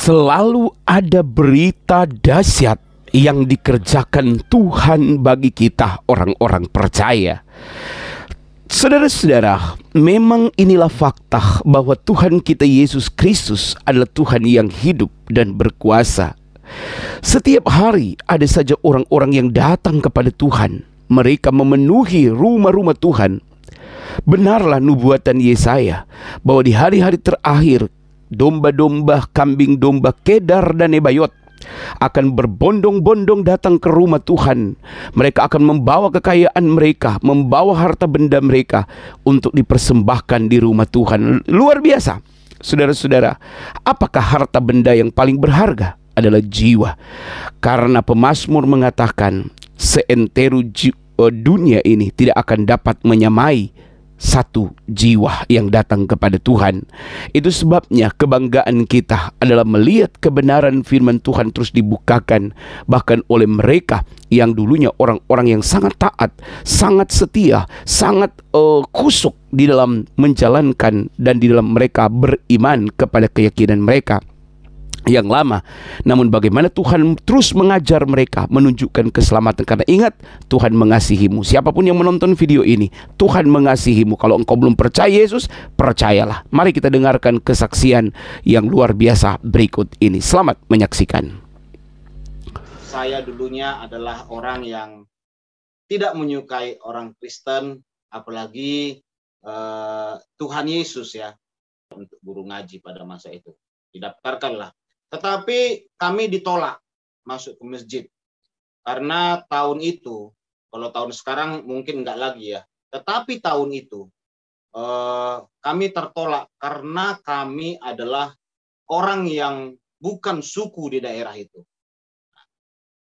Selalu ada berita dahsyat yang dikerjakan Tuhan bagi kita orang-orang percaya. Saudara-saudara, memang inilah fakta bahwa Tuhan kita Yesus Kristus adalah Tuhan yang hidup dan berkuasa. Setiap hari ada saja orang-orang yang datang kepada Tuhan. Mereka memenuhi rumah-rumah Tuhan. Benarlah nubuatan Yesaya bahwa di hari-hari terakhir domba-domba, kambing domba Kedar dan Nebayot akan berbondong-bondong datang ke rumah Tuhan. Mereka akan membawa kekayaan mereka, membawa harta benda mereka untuk dipersembahkan di rumah Tuhan. Luar biasa. Saudara-saudara, apakah harta benda yang paling berharga? Adalah jiwa. Karena pemazmur mengatakan seentero dunia ini tidak akan dapat menyamai satu jiwa yang datang kepada Tuhan. Itu sebabnya kebanggaan kita adalah melihat kebenaran firman Tuhan terus dibukakan, bahkan oleh mereka yang dulunya orang-orang yang sangat taat, sangat setia, sangat kusuk di dalam menjalankan dan di dalam mereka beriman kepada keyakinan mereka yang lama. Namun bagaimana Tuhan terus mengajar mereka, menunjukkan keselamatan. Karena ingat, Tuhan mengasihimu. Siapapun yang menonton video ini, Tuhan mengasihimu. Kalau engkau belum percaya Yesus, percayalah. Mari kita dengarkan kesaksian yang luar biasa berikut ini. Selamat menyaksikan. Saya dulunya adalah orang yang tidak menyukai orang Kristen, apalagi Tuhan Yesus ya, untuk guru ngaji pada masa itu. Didaftarkanlah. Tetapi kami ditolak masuk ke masjid. Karena tahun itu, kalau tahun sekarang mungkin enggak lagi ya. Tetapi tahun itu kami tertolak karena kami adalah orang yang bukan suku di daerah itu.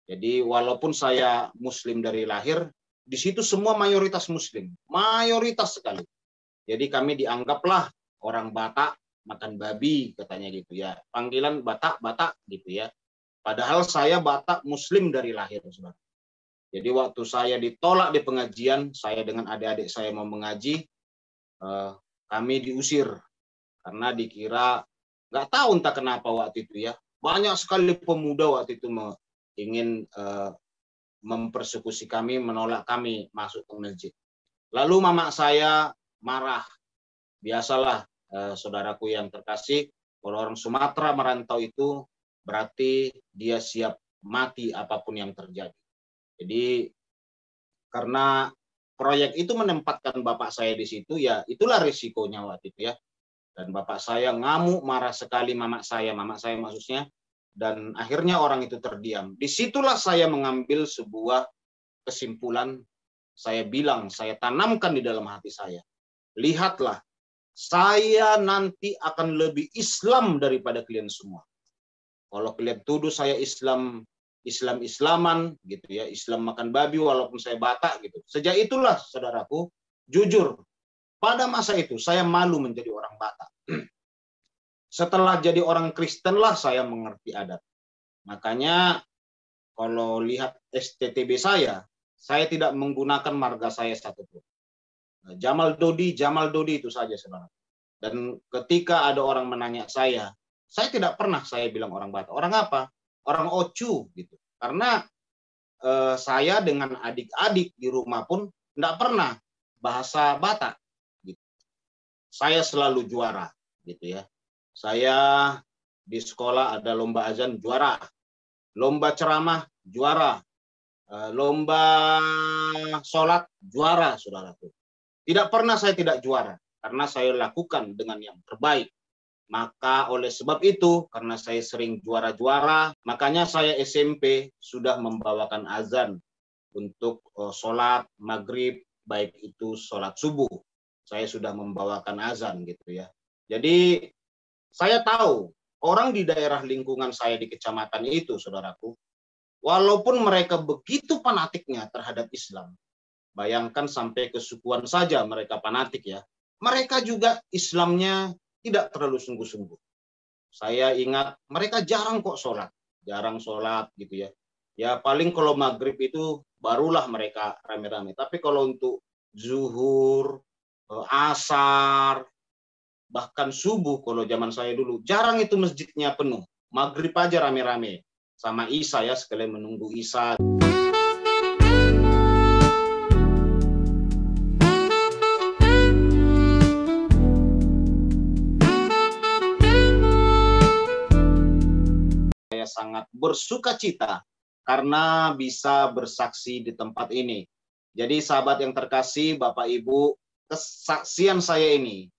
Jadi walaupun saya Muslim dari lahir, di situ semua mayoritas Muslim. Mayoritas sekali. Jadi kami dianggaplah orang Batak, makan babi katanya gitu ya, panggilan Batak gitu ya, padahal saya Batak Muslim dari lahir, saudara. Jadi waktu saya ditolak di pengajian, saya dengan adik-adik saya mau mengaji, kami diusir karena dikira, nggak tahu entah kenapa waktu itu ya, banyak sekali pemuda waktu itu ingin mempersekusi kami, menolak kami masuk ke masjid. Lalu mama saya marah, biasalah. Saudaraku yang terkasih, kalau orang Sumatera merantau itu berarti dia siap mati apapun yang terjadi. Jadi karena proyek itu menempatkan bapak saya di situ, ya itulah risikonya waktu itu ya. Dan bapak saya ngamuk, marah sekali mama saya maksudnya, dan akhirnya orang itu terdiam. Disitulah saya mengambil sebuah kesimpulan. Saya bilang, saya tanamkan di dalam hati saya, lihatlah, saya nanti akan lebih Islam daripada kalian semua. Kalau kalian tuduh saya Islaman gitu ya, Islam makan babi walaupun saya Batak gitu. Sejak itulah saudaraku, jujur, pada masa itu saya malu menjadi orang Batak. Setelah jadi orang Kristen lah saya mengerti adat. Makanya kalau lihat STTB saya tidak menggunakan marga saya satupun. Jamal Dodi itu saja, saudara. Dan ketika ada orang menanya saya tidak pernah saya bilang orang Batak. Orang apa? Orang Ocu gitu. Karena saya dengan adik-adik di rumah pun tidak pernah bahasa Batak. Gitu. Saya selalu juara, gitu ya. Saya di sekolah ada lomba azan juara, lomba ceramah juara, lomba sholat juara, saudaraku. Tidak pernah saya tidak juara, karena saya lakukan dengan yang terbaik. Maka oleh sebab itu, karena saya sering juara-juara, makanya saya SMP sudah membawakan azan untuk sholat maghrib, baik itu sholat subuh. Saya sudah membawakan azan gitu ya. Jadi saya tahu, orang di daerah lingkungan saya di kecamatan itu, saudaraku, walaupun mereka begitu fanatiknya terhadap Islam, bayangkan sampai kesukuan saja mereka fanatik ya. Mereka juga Islamnya tidak terlalu sungguh-sungguh. Saya ingat mereka jarang kok sholat. Jarang sholat gitu ya. Ya paling kalau maghrib itu barulah mereka rame-rame. Tapi kalau untuk zuhur, asar, bahkan subuh kalau zaman saya dulu, jarang itu masjidnya penuh. maghrib aja rame-rame sama Isa ya, sekalian menunggu Isa. Saya sangat bersuka cita karena bisa bersaksi di tempat ini. Jadi sahabat yang terkasih, Bapak Ibu, kesaksian saya ini,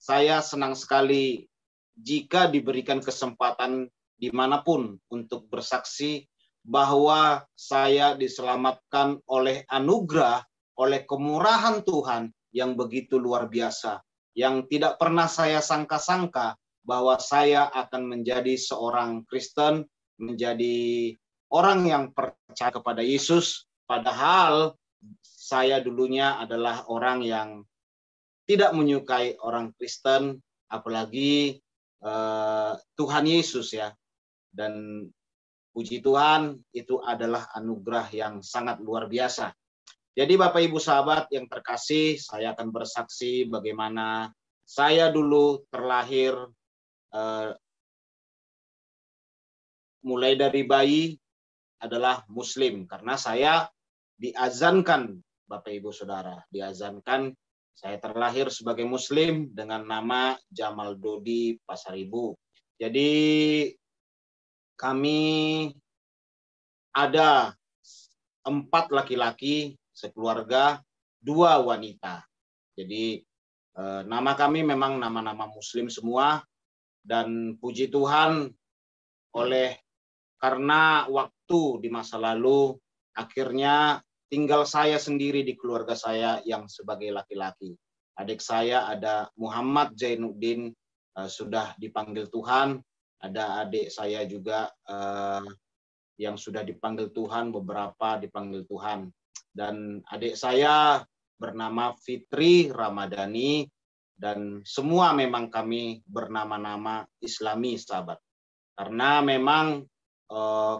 saya senang sekali jika diberikan kesempatan dimanapun untuk bersaksi bahwa saya diselamatkan oleh anugerah, oleh kemurahan Tuhan yang begitu luar biasa, yang tidak pernah saya sangka-sangka bahwa saya akan menjadi seorang Kristen, menjadi orang yang percaya kepada Yesus, padahal saya dulunya adalah orang yang tidak menyukai orang Kristen, apalagi Tuhan Yesus ya. Dan puji Tuhan, itu adalah anugerah yang sangat luar biasa. Jadi Bapak Ibu sahabat yang terkasih, saya akan bersaksi bagaimana saya dulu terlahir mulai dari bayi adalah Muslim, karena saya diazankan, Bapak Ibu Saudara, diazankan. Saya terlahir sebagai Muslim dengan nama Jamal Dodi Pasaribu. Jadi kami ada 4 laki-laki sekeluarga, 2 wanita. Jadi nama kami memang nama-nama Muslim semua, dan puji Tuhan karena waktu di masa lalu akhirnya tinggal saya sendiri di keluarga saya yang sebagai laki-laki. Adik saya ada Muhammad Zainuddin, sudah dipanggil Tuhan. Ada adik saya juga yang sudah dipanggil Tuhan, beberapa dipanggil Tuhan. Dan adik saya bernama Fitri Ramadhani, dan semua memang kami bernama-nama Islami, sahabat. Karena memang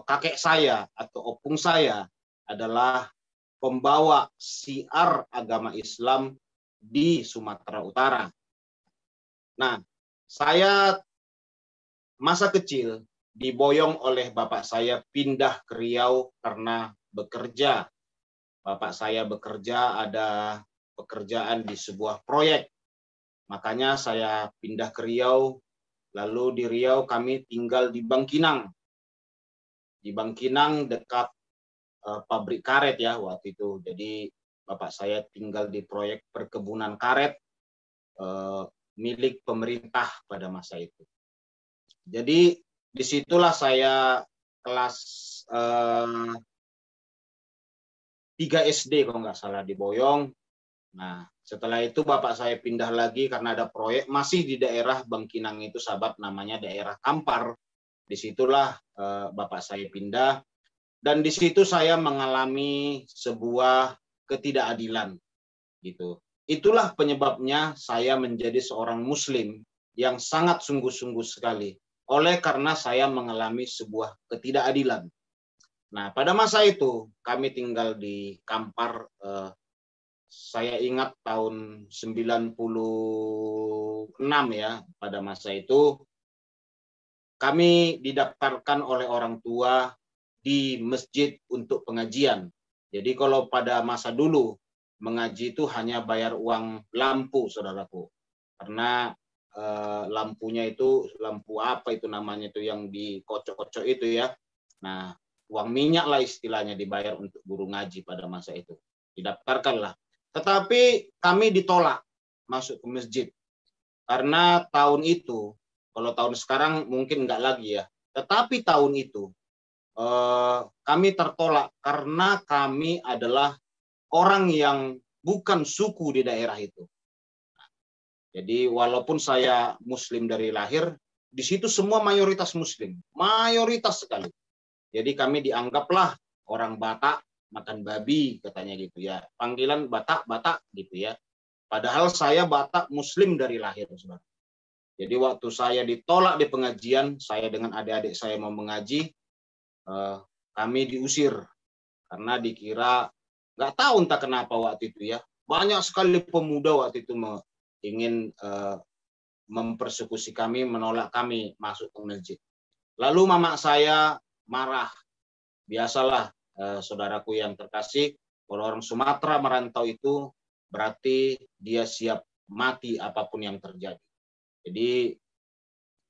kakek saya atau opung saya adalah pembawa syiar agama Islam di Sumatera Utara. Nah, saya masa kecil diboyong oleh bapak saya pindah ke Riau karena bekerja. Bapak saya bekerja, ada pekerjaan di sebuah proyek. Makanya saya pindah ke Riau. Lalu di Riau kami tinggal di Bangkinang. Di Bangkinang dekat pabrik karet ya waktu itu. Jadi bapak saya tinggal di proyek perkebunan karet milik pemerintah pada masa itu. Jadi disitulah saya kelas 3 SD kalau nggak salah diboyong. Nah setelah itu bapak saya pindah lagi karena ada proyek masih di daerah Bangkinang itu, sahabat, namanya daerah Kampar. Disitulah bapak saya pindah. Dan di situ saya mengalami sebuah ketidakadilan, gitu. Itulah penyebabnya saya menjadi seorang Muslim yang sangat sungguh-sungguh sekali, oleh karena saya mengalami sebuah ketidakadilan. Nah, pada masa itu kami tinggal di Kampar. Saya ingat tahun 96 ya, pada masa itu kami didaftarkan oleh orang tua di masjid untuk pengajian. Jadi kalau pada masa dulu mengaji itu hanya bayar uang lampu, saudaraku. Karena lampunya itu lampu apa itu namanya itu yang dikocok-kocok itu ya. Nah, uang minyak lah istilahnya dibayar untuk guru ngaji pada masa itu. Didaftarkanlah. Tetapi kami ditolak masuk ke masjid. Karena tahun itu, kalau tahun sekarang mungkin enggak lagi ya. Tetapi tahun itu kami tertolak karena kami adalah orang yang bukan suku di daerah itu. Jadi walaupun saya Muslim dari lahir, di situ semua mayoritas Muslim, mayoritas sekali. Jadi kami dianggaplah orang Batak makan babi, katanya gitu ya. Panggilan Batak gitu ya. Padahal saya Batak Muslim dari lahir, saudara. Jadi waktu saya ditolak di pengajian, saya dengan adik-adik saya mau mengaji, kami diusir karena dikira, nggak tahu entah kenapa waktu itu ya, banyak sekali pemuda waktu itu ingin mempersekusi kami, menolak kami masuk ke masjid. Lalu mama saya marah. Biasalah, saudaraku yang terkasih, kalau orang Sumatera merantau itu berarti dia siap mati apapun yang terjadi. Jadi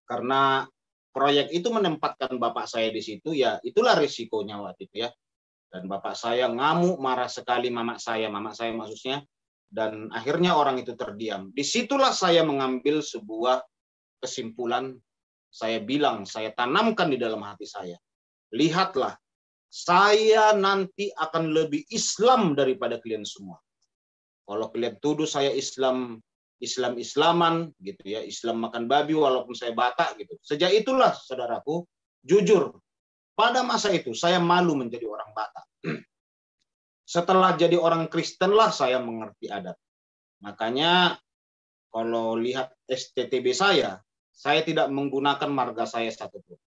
karena proyek itu menempatkan bapak saya di situ, ya itulah risikonya waktu itu ya. Dan bapak saya ngamuk, marah sekali mama saya maksudnya, dan akhirnya orang itu terdiam. Disitulah saya mengambil sebuah kesimpulan, saya bilang, saya tanamkan di dalam hati saya. Lihatlah, saya nanti akan lebih Islam daripada kalian semua. Kalau kalian tuduh saya Islaman gitu ya, Islam makan babi walaupun saya Batak gitu. Sejak itulah saudaraku, jujur, pada masa itu saya malu menjadi orang Batak. Setelah jadi orang Kristen lah saya mengerti adat. Makanya kalau lihat STTB saya tidak menggunakan marga saya satupun.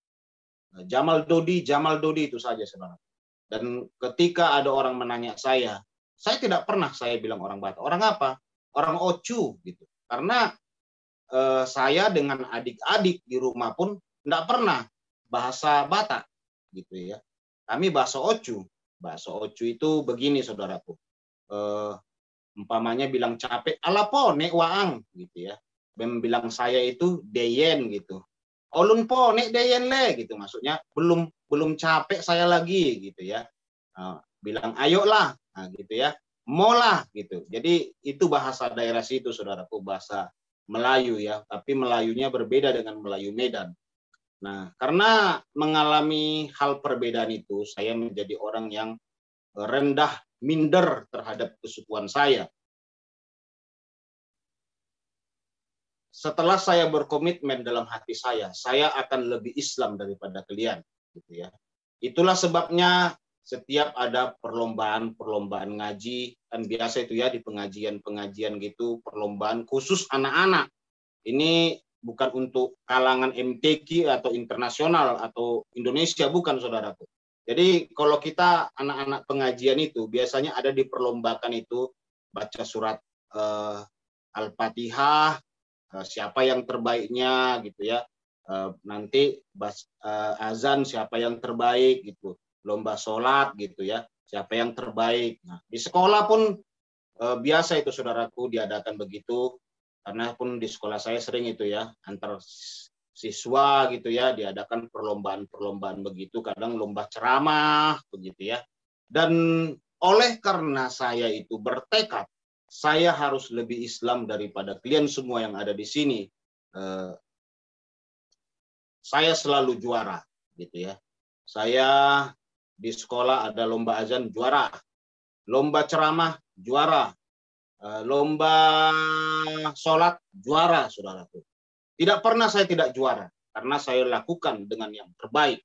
Jamal Dodi itu saja saudara. Dan ketika ada orang menanya saya tidak pernah saya bilang orang Batak. Orang apa? Orang Ocu gitu. Karena saya dengan adik-adik di rumah pun tidak pernah bahasa Batak gitu ya. Kami bahasa Ocu. Bahasa Ocu itu begini saudaraku. Umpamanya bilang capek, alapo nek waang gitu ya. Bilang saya itu deyen gitu. Olun po nek deyen le gitu, maksudnya belum capek saya lagi gitu ya. Bilang ayolah, nah, gitu ya. Molah gitu. Jadi itu bahasa daerah situ saudaraku, bahasa Melayu ya, tapi Melayunya berbeda dengan Melayu Medan. Nah, karena mengalami hal perbedaan itu, saya menjadi orang yang rendah, minder terhadap kesukuan saya. Setelah saya berkomitmen dalam hati saya akan lebih Islam daripada kalian, gitu ya. Itulah sebabnya setiap ada perlombaan ngaji, kan biasa itu ya di pengajian gitu, perlombaan khusus anak-anak. Ini bukan untuk kalangan MTQ atau internasional atau Indonesia, bukan saudaraku. Jadi kalau kita anak-anak pengajian itu biasanya ada diperlombakan itu baca surat Al-Fatihah, siapa yang terbaiknya gitu ya, nanti azan siapa yang terbaik gitu, lomba sholat gitu ya, siapa yang terbaik. Nah, di sekolah pun biasa itu saudaraku diadakan begitu, karena pun di sekolah saya sering itu ya, antar siswa gitu ya diadakan perlombaan begitu, kadang lomba ceramah begitu ya. Dan oleh karena saya itu bertekad saya harus lebih Islam daripada kalian semua yang ada di sini. Saya selalu juara, gitu ya. Saya di sekolah ada lomba azan juara, lomba ceramah juara, lomba sholat juara, saudaraku. Tidak pernah saya tidak juara, karena saya lakukan dengan yang terbaik.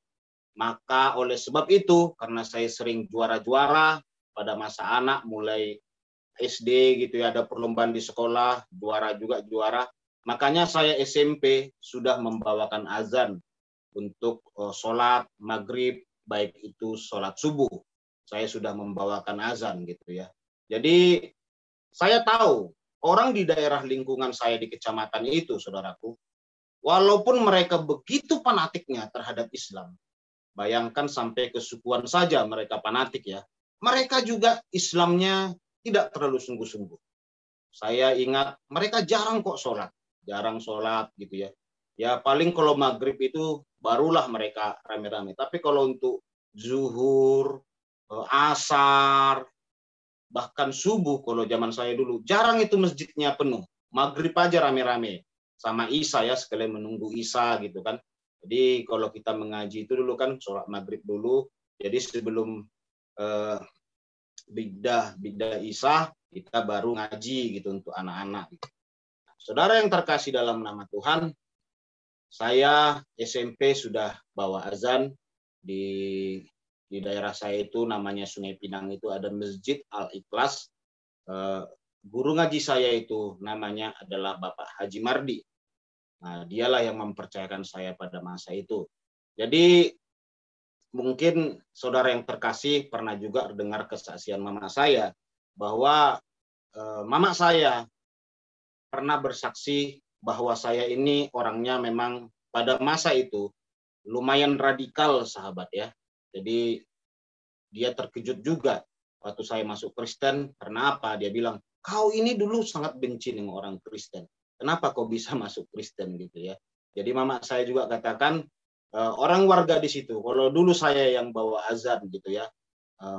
Maka oleh sebab itu, karena saya sering juara-juara pada masa anak, mulai SD gitu ya, ada perlombaan di sekolah, juara. Makanya saya SMP sudah membawakan azan untuk sholat maghrib, baik itu sholat subuh. Saya sudah membawakan azan gitu ya. Jadi saya tahu orang di daerah lingkungan saya di kecamatan itu, saudaraku, walaupun mereka begitu fanatiknya terhadap Islam, bayangkan sampai kesukuan saja mereka fanatik ya, mereka juga Islamnya tidak terlalu sungguh-sungguh. Saya ingat mereka jarang sholat gitu ya. Ya paling kalau maghrib itu barulah mereka rame-rame. Tapi kalau untuk zuhur, asar, bahkan subuh kalau zaman saya dulu, jarang itu masjidnya penuh. Maghrib aja rame-rame. Sama Isya ya, sekalian menunggu Isya gitu kan. Jadi kalau kita mengaji itu dulu kan sholat maghrib dulu. Jadi sebelum biddah Isya kita baru ngaji gitu untuk anak-anak. Saudara yang terkasih dalam nama Tuhan, saya SMP sudah bawa azan di daerah saya itu namanya Sungai Pinang, itu ada Masjid Al-Ikhlas. Guru ngaji saya itu namanya adalah Bapak Haji Mardi. Nah, dialah yang mempercayakan saya pada masa itu. Jadi mungkin saudara yang terkasih pernah juga dengar kesaksian mama saya, bahwa mama saya pernah bersaksi bahwa saya ini orangnya memang pada masa itu lumayan radikal, sahabat ya. Jadi dia terkejut juga waktu saya masuk Kristen. Karena apa? Dia bilang, kau ini dulu sangat benci dengan orang Kristen. Kenapa kau bisa masuk Kristen gitu ya? Jadi mama saya juga katakan, orang warga di situ, kalau dulu saya yang bawa azan gitu ya,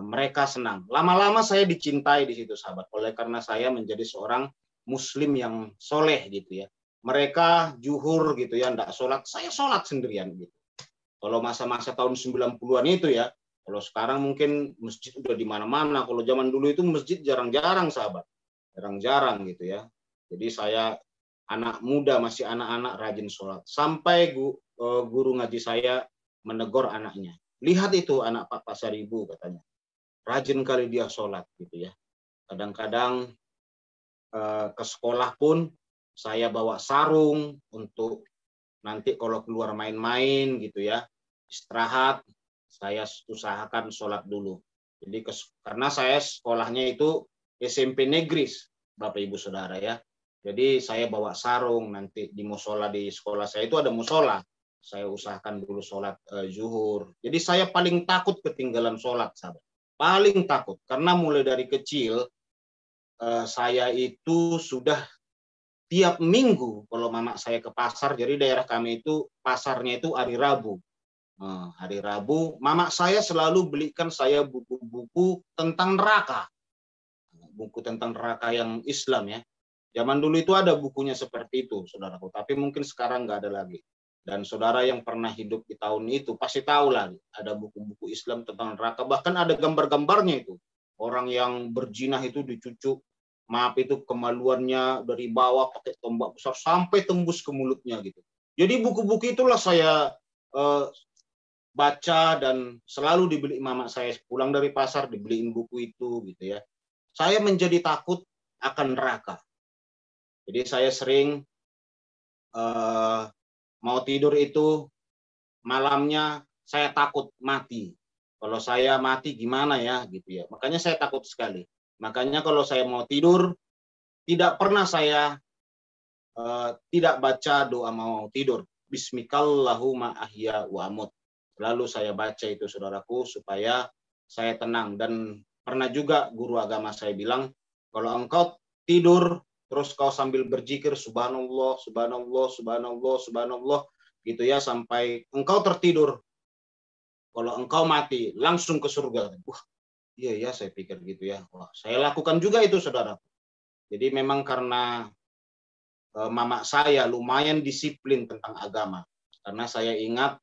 mereka senang. Lama-lama saya dicintai di situ, sahabat. Oleh karena saya menjadi seorang Muslim yang soleh gitu ya. Mereka juhur gitu ya, enggak sholat. Saya sholat sendirian gitu. Kalau masa-masa tahun 90-an itu ya, kalau sekarang mungkin masjid udah di mana-mana. Kalau zaman dulu itu masjid jarang-jarang, sahabat. Jarang-jarang gitu ya. Jadi saya anak muda, masih anak-anak rajin sholat. Sampai guru ngaji saya menegur anaknya. Lihat itu anak Pak Pasaribu, katanya. Rajin kali dia sholat gitu ya. Kadang-kadang ke sekolah pun saya bawa sarung untuk nanti kalau keluar main-main gitu ya, istirahat, saya usahakan sholat dulu. Jadi karena saya sekolahnya itu SMP negeri, Bapak Ibu Saudara ya. Jadi saya bawa sarung, nanti di musola di sekolah saya itu ada musola. Saya usahakan dulu sholat zuhur. Jadi saya paling takut ketinggalan sholat, sahabat. Paling takut, karena mulai dari kecil saya itu sudah tiap minggu kalau mama saya ke pasar, jadi daerah kami itu pasarnya itu hari Rabu. Hari Rabu, mama saya selalu belikan saya buku-buku tentang neraka. Buku tentang neraka yang Islam ya. Zaman dulu itu ada bukunya seperti itu, saudaraku. Tapi mungkin sekarang nggak ada lagi. Dan saudara yang pernah hidup di tahun itu pasti tahu lah, ada buku-buku Islam tentang neraka. Bahkan ada gambar-gambarnya itu. Orang yang berjinah itu dicucuk, maaf itu kemaluannya dari bawah pakai tombak besar sampai tembus ke mulutnya gitu. Jadi buku-buku itulah saya baca dan selalu dibeli mama saya. Pulang dari pasar dibeliin buku itu gitu ya. Saya menjadi takut akan neraka. Jadi saya sering mau tidur itu malamnya saya takut mati. Kalau saya mati gimana ya gitu ya. Makanya saya takut sekali. Makanya kalau saya mau tidur tidak pernah saya tidak baca doa mau tidur. Bismikallahumma ahya wa amut. Lalu saya baca itu, saudaraku, supaya saya tenang. Dan pernah juga guru agama saya bilang, kalau engkau tidur terus kau sambil berzikir subhanallah, subhanallah, subhanallah, subhanallah gitu ya sampai engkau tertidur. Kalau engkau mati langsung ke surga. Wah, iya ya saya pikir gitu ya. Wah, saya lakukan juga itu, saudara. Jadi memang karena mama saya lumayan disiplin tentang agama. Karena saya ingat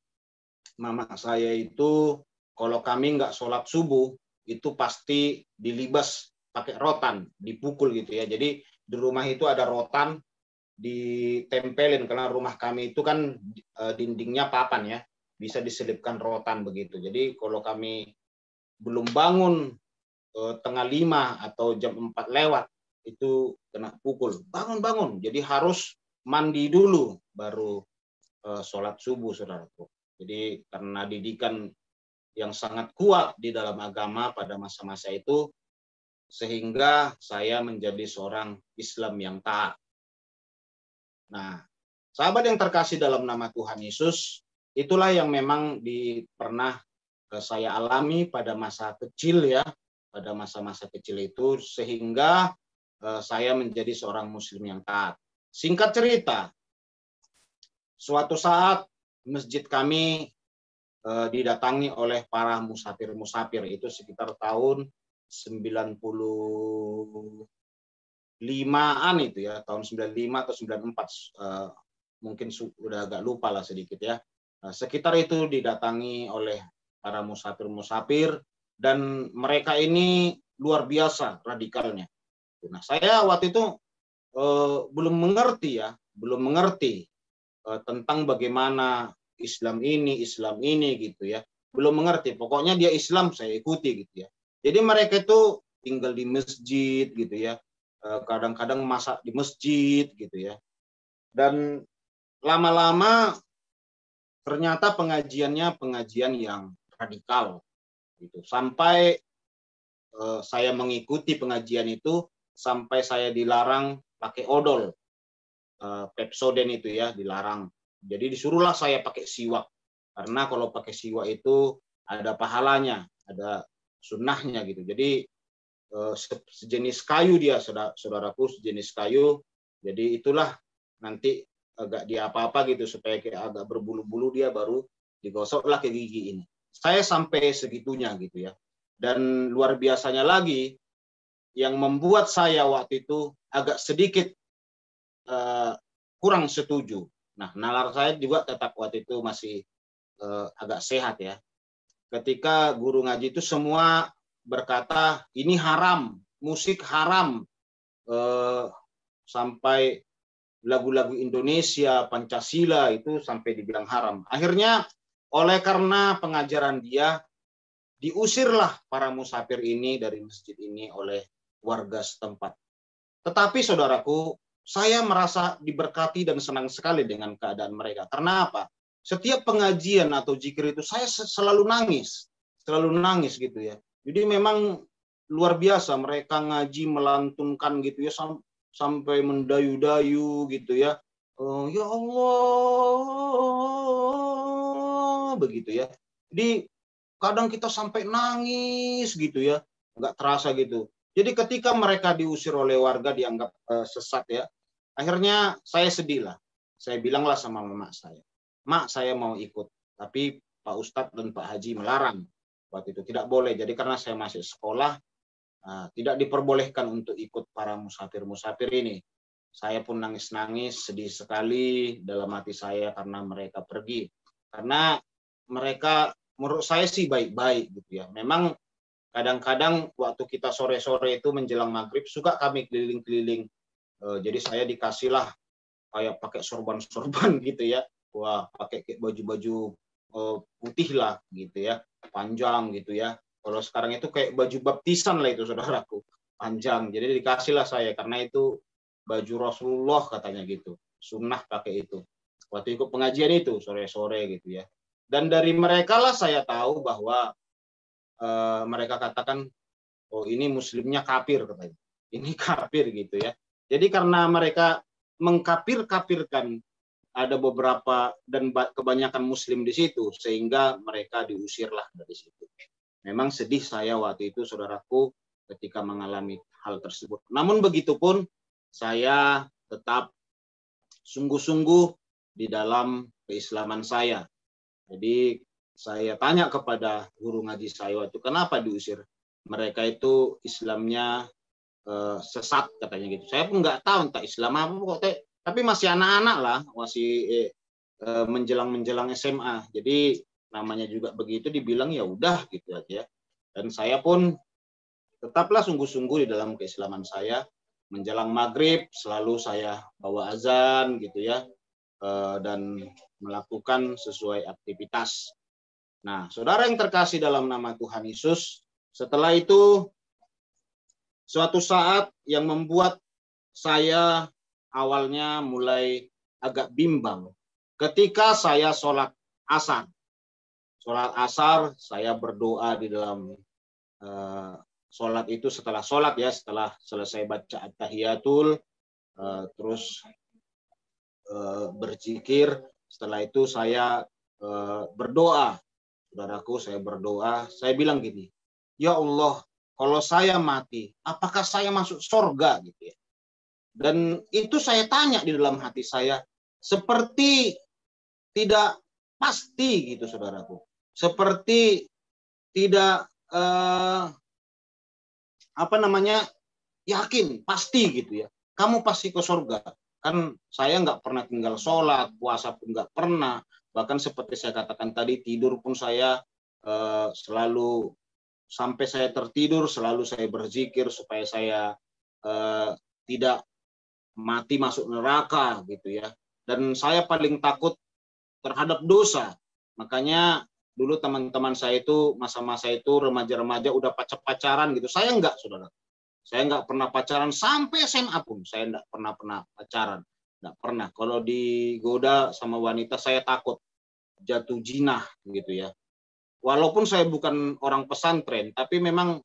mama saya itu kalau kami nggak sholat subuh itu pasti dilibas pakai rotan, dipukul gitu ya. Jadi di rumah itu ada rotan ditempelin karena rumah kami itu kan dindingnya papan ya, bisa diselipkan rotan begitu. Jadi kalau kami belum bangun tengah 5 atau jam 4 lewat itu kena pukul. Bangun. Jadi harus mandi dulu baru sholat subuh, saudaraku. Jadi karena didikan yang sangat kuat di dalam agama pada masa-masa itu, sehingga saya menjadi seorang Islam yang taat. Nah, sahabat yang terkasih dalam nama Tuhan Yesus, itulah yang memang pernah saya alami pada masa kecil ya, pada masa-masa kecil itu, sehingga saya menjadi seorang Muslim yang taat. Singkat cerita, suatu saat masjid kami didatangi oleh para musafir-musafir, itu sekitar tahun 95-an itu ya, tahun 95 atau 94, mungkin sudah agak lupa lah sedikit ya. Sekitar itu didatangi oleh para musafir-musafir dan mereka ini luar biasa radikalnya. Nah, saya waktu itu belum mengerti tentang bagaimana Islam ini gitu ya. Belum mengerti, pokoknya dia Islam saya ikuti gitu ya. Jadi mereka itu tinggal di masjid gitu ya, kadang-kadang masak di masjid gitu ya. Dan lama-lama ternyata pengajiannya pengajian yang radikal gitu. Sampai saya mengikuti pengajian itu sampai saya dilarang pakai odol, Pepsodent itu ya, dilarang. Jadi disuruhlah saya pakai siwak. Karena kalau pakai siwak itu ada pahalanya, ada sunnahnya gitu. Jadi sejenis kayu dia, saudaraku, sejenis kayu. Jadi itulah nanti agak dia apa-apa gitu supaya kayak agak berbulu-bulu, dia baru digosoklah ke gigi ini. Saya sampai segitunya gitu ya. Dan luar biasanya lagi yang membuat saya waktu itu agak sedikit kurang setuju. Nah, nalar saya juga tetap waktu itu masih agak sehat ya. Ketika guru ngaji itu semua berkata ini haram, musik haram, sampai lagu-lagu Indonesia, Pancasila itu sampai dibilang haram. Akhirnya oleh karena pengajaran dia, diusirlah para musafir ini dari masjid ini oleh warga setempat. Tetapi saudaraku, saya merasa diberkati dan senang sekali dengan keadaan mereka. Karena apa? Setiap pengajian atau zikir itu saya selalu nangis gitu ya. Jadi memang luar biasa mereka ngaji melantunkan gitu ya, sampai mendayu-dayu gitu ya. Oh, ya Allah, begitu ya. Jadi kadang kita sampai nangis gitu ya, nggak terasa gitu. Jadi ketika mereka diusir oleh warga dianggap sesat ya, akhirnya saya sedih lah. Saya bilanglah sama mama saya, Mak, saya mau ikut, tapi Pak Ustadz dan Pak Haji melarang. Waktu itu tidak boleh. Jadi karena saya masih sekolah, tidak diperbolehkan untuk ikut para musafir-musafir ini. Saya pun nangis-nangis, sedih sekali dalam hati saya karena mereka pergi. Karena mereka menurut saya sih baik-baik gitu ya. Memang kadang-kadang waktu kita sore-sore itu menjelang maghrib suka kami keliling-keliling. Jadi saya dikasihlah kayak pakai sorban-sorban gitu ya. Wah, pakai baju-baju putih lah gitu ya, panjang gitu ya. Kalau sekarang itu kayak baju baptisan lah itu saudaraku, panjang. Jadi dikasihlah saya karena itu baju Rasulullah katanya gitu. Sunnah pakai itu. Waktu ikut pengajian itu sore-sore gitu ya. Dan dari mereka lah saya tahu bahwa mereka katakan, oh ini muslimnya kafir katanya. Ini kafir gitu ya. Jadi karena mereka mengkafir-kafirkan ada beberapa dan kebanyakan muslim di situ sehingga mereka diusirlah dari situ. Memang sedih saya waktu itu saudaraku ketika mengalami hal tersebut. Namun begitupun saya tetap sungguh-sungguh di dalam keislaman saya. Jadi saya tanya kepada guru ngaji saya waktu kenapa diusir. Mereka itu Islamnya sesat katanya gitu. Saya pun nggak tahu entah Islam apa kok, tapi masih anak-anak lah, masih menjelang SMA. Jadi namanya juga begitu dibilang ya udah gitu aja. Dan saya pun tetaplah sungguh-sungguh di dalam keislaman saya. Menjelang maghrib selalu saya bawa azan gitu ya, dan melakukan sesuai aktivitas. Nah, saudara yang terkasih dalam nama Tuhan Yesus, setelah itu suatu saat yang membuat saya awalnya mulai agak bimbang. Ketika saya sholat asar. Sholat asar, saya berdoa di dalam sholat itu setelah sholat ya, setelah selesai baca at-tahiyatul, terus berzikir. Setelah itu saya berdoa. Saudaraku, saya berdoa. Saya bilang gini, ya Allah, kalau saya mati, apakah saya masuk surga gitu ya? Dan itu saya tanya di dalam hati saya, seperti tidak pasti gitu saudaraku. Seperti tidak yakin, pasti gitu ya. Kamu pasti ke surga. Kan saya nggak pernah tinggal sholat, puasa pun nggak pernah. Bahkan seperti saya katakan tadi, tidur pun saya selalu, sampai saya tertidur, selalu saya berzikir supaya saya tidak mati masuk neraka gitu ya. Dan saya paling takut terhadap dosa. Makanya dulu teman-teman saya itu, masa-masa itu remaja-remaja udah pacaran gitu. Saya enggak, saudara. Saya enggak pernah pacaran sampai SMA pun. Saya enggak pernah pacaran. Enggak pernah. Kalau digoda sama wanita saya takut jatuh jinah gitu ya. Walaupun saya bukan orang pesantren, tapi memang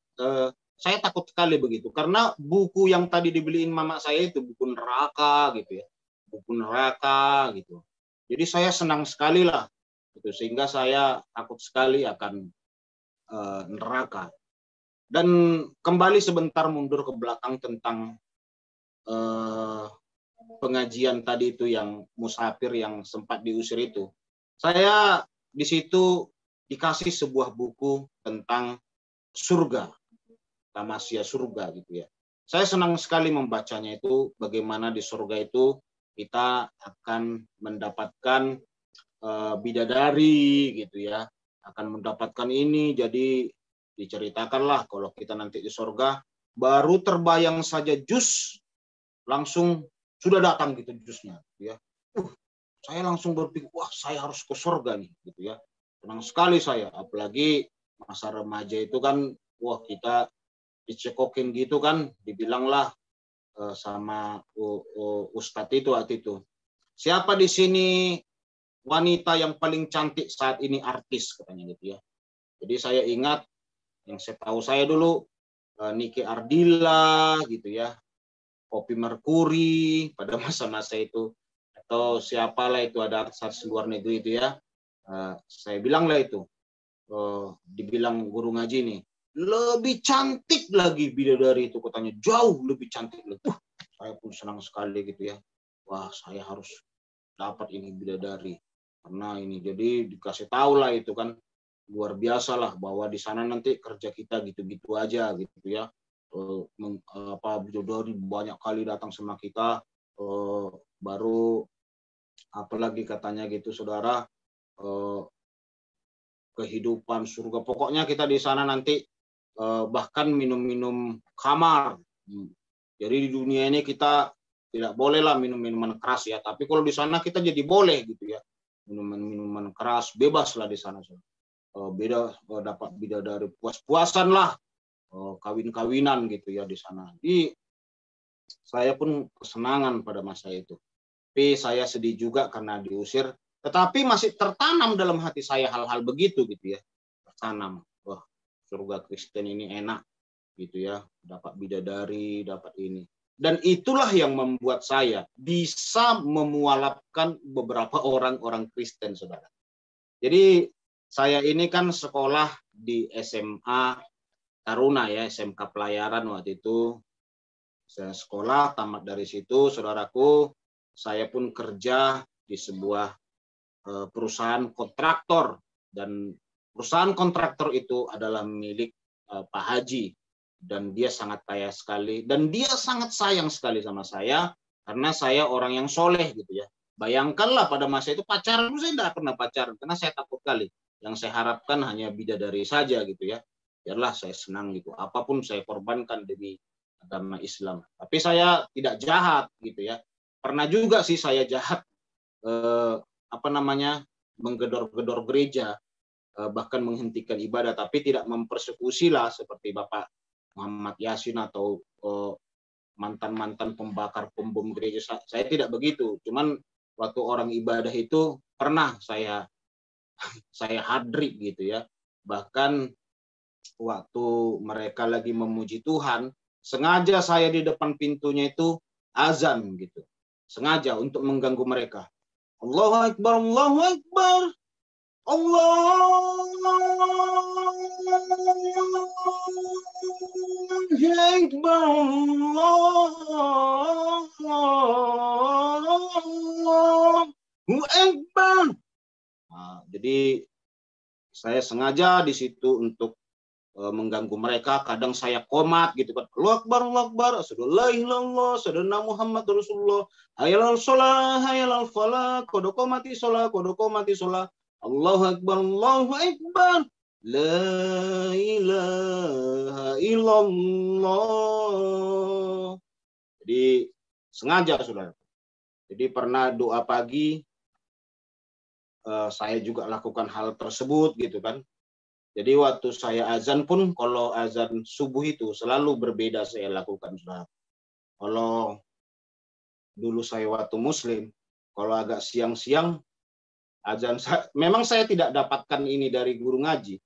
saya takut sekali begitu. Karena buku yang tadi dibeliin mama saya itu buku neraka gitu ya. Buku neraka gitu. Jadi saya senang sekali lah Itu sehingga saya takut sekali akan neraka. Dan kembali sebentar mundur ke belakang tentang pengajian tadi itu yang musafir yang sempat diusir itu. Saya di situ dikasih sebuah buku tentang surga, tamasya surga gitu ya. Saya senang sekali membacanya itu, bagaimana di surga itu kita akan mendapatkan bidadari gitu ya, akan mendapatkan ini. Jadi diceritakanlah kalau kita nanti di surga, baru terbayang saja jus langsung sudah datang gitu jusnya gitu ya. Saya langsung berpikir, wah saya harus ke surga nih gitu ya. Senang sekali saya, apalagi masa remaja itu kan, wah kita dicekokin gitu kan, dibilanglah sama Ustadz itu waktu itu, siapa di sini wanita yang paling cantik saat ini, artis katanya gitu ya. Jadi saya ingat, yang saya tahu saya dulu Niki Ardila gitu ya, Poppy Mercury pada masa-masa itu, atau siapalah itu, ada artis luar negeri itu ya. Saya bilang lah itu, dibilang guru ngaji nih, lebih cantik lagi bidadari itu katanya, jauh lebih cantik lagi. Saya pun senang sekali gitu ya. Wah saya harus dapat ini bidadari karena ini. Jadi dikasih tahu lah itu kan, luar biasa lah bahwa di sana nanti kerja kita gitu-gitu aja gitu ya. Bidadari banyak kali datang sama kita, baru apalagi katanya gitu saudara, kehidupan surga. Pokoknya kita di sana nanti bahkan minum-minum khamar. Jadi di dunia ini kita tidak bolehlah minum minuman keras ya, tapi kalau di sana kita jadi boleh gitu ya. Minuman keras bebas lah di sana. Dapat bidadari puas-puasan lah, kawin-kawinan gitu ya di sana. Jadi saya pun kesenangan pada masa itu. Tapi saya sedih juga karena diusir. Tetapi masih tertanam dalam hati saya hal-hal begitu gitu ya. Tertanam. Wah, surga Kristen ini enak gitu ya. Dapat bidadari, dapat ini. Dan itulah yang membuat saya bisa memualafkan beberapa orang-orang Kristen, saudara. Jadi saya ini kan sekolah di SMA Taruna ya, SMK Pelayaran waktu itu. Saya sekolah, tamat dari situ, saudaraku, saya pun kerja di sebuah perusahaan kontraktor, dan perusahaan kontraktor itu adalah milik Pak Haji, dan dia sangat kaya sekali, dan dia sangat sayang sekali sama saya karena saya orang yang soleh gitu ya. Bayangkanlah pada masa itu pacaran, saya tidak pernah pacaran karena saya takut kali. Yang saya harapkan hanya bidadari saja gitu ya. Biarlah saya senang gitu, apapun saya korbankan demi agama Islam. Tapi saya tidak jahat gitu ya. Pernah juga sih saya jahat, menggedor-gedor gereja, bahkan menghentikan ibadah, tapi tidak mempersekusi lah seperti Bapak Muhammad Yasin atau mantan-mantan pembakar pembom gereja. Saya tidak begitu. Cuman waktu orang ibadah itu pernah saya hadri gitu ya. Bahkan waktu mereka lagi memuji Tuhan, sengaja saya di depan pintunya itu azan gitu. Sengaja untuk mengganggu mereka. Allahu Akbar, Allahu Akbar. Allahu Akbar, Allahu Akbar. Nah, jadi saya sengaja di situ untuk mengganggu mereka. Kadang saya komat gitu kan, Allahu Akbar, Allahu Akbar, asyhadu la ilaha illallah, asyhadu anna Muhammadar Rasulullah, hayyal shalah, hayyal falah, qad qamati shalah, qad qamati shalah, Allahu Akbar, Allahu Akbar, la ilaha illallah. Jadi sengaja saudara. Jadi pernah doa pagi, saya juga lakukan hal tersebut gitu kan. Jadi waktu saya azan pun, kalau azan subuh itu selalu berbeda saya lakukan, saudara. Kalau dulu saya waktu muslim, kalau agak siang-siang azan, memang saya tidak dapatkan ini dari guru ngaji.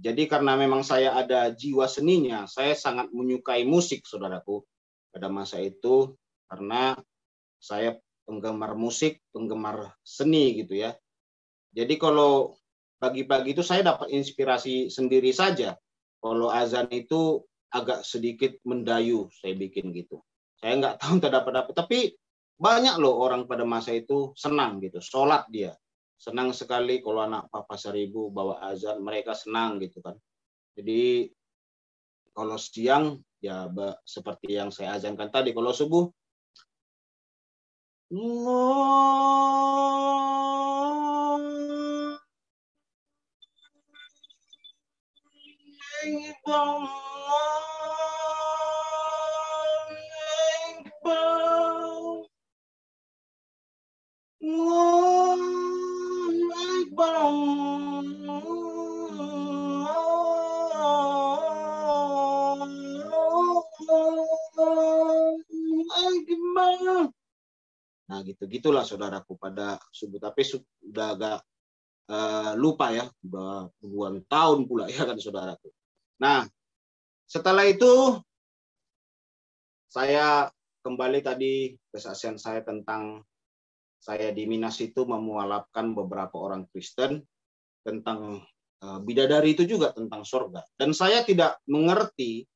Jadi karena memang saya ada jiwa seninya, saya sangat menyukai musik, saudaraku, pada masa itu, karena saya penggemar musik, penggemar seni gitu ya. Jadi kalau pagi-pagi itu saya dapat inspirasi sendiri saja. Kalau azan itu agak sedikit mendayu, saya bikin gitu. Saya nggak tahu entah dapat apa, tapi banyak loh orang pada masa itu senang gitu, sholat dia. Senang sekali kalau anak Papa Seribu bawa azan, mereka senang gitu kan. Jadi kalau siang ya seperti yang saya azankan tadi, kalau subuh Nah, gitulah saudaraku pada subuh. Tapi sudah agak lupa ya, udah puluhan tahun pula ya kan saudaraku. Nah, setelah itu saya kembali tadi kesaksian saya tentang saya di Minas itu memualafkan beberapa orang Kristen tentang bidadari itu juga tentang surga. Dan saya tidak mengerti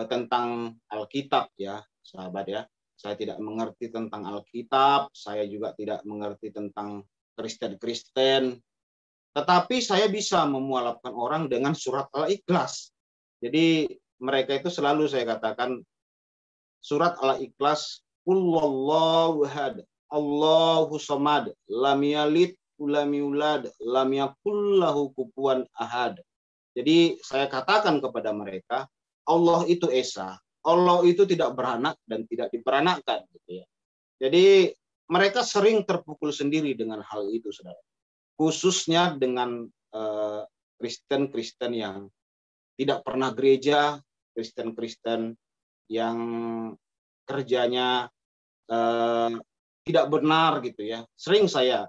tentang Alkitab ya, sahabat ya. Saya tidak mengerti tentang Alkitab, saya juga tidak mengerti tentang Kristen-Kristen. Tetapi saya bisa memualafkan orang dengan surat Al-Ikhlas. Jadi mereka itu selalu saya katakan surat Al-Ikhlas, Qul huwallahu ahad, Allahu samad, lam yalid walam yulad, lam yakul lahu kufuwan ahad. Jadi saya katakan kepada mereka, Allah itu esa, Allah itu tidak beranak dan tidak diperanakkan gitu ya. Jadi mereka sering terpukul sendiri dengan hal itu, saudara. Khususnya dengan Kristen-Kristen yang tidak pernah gereja, Kristen-Kristen yang kerjanya tidak benar gitu ya. Sering saya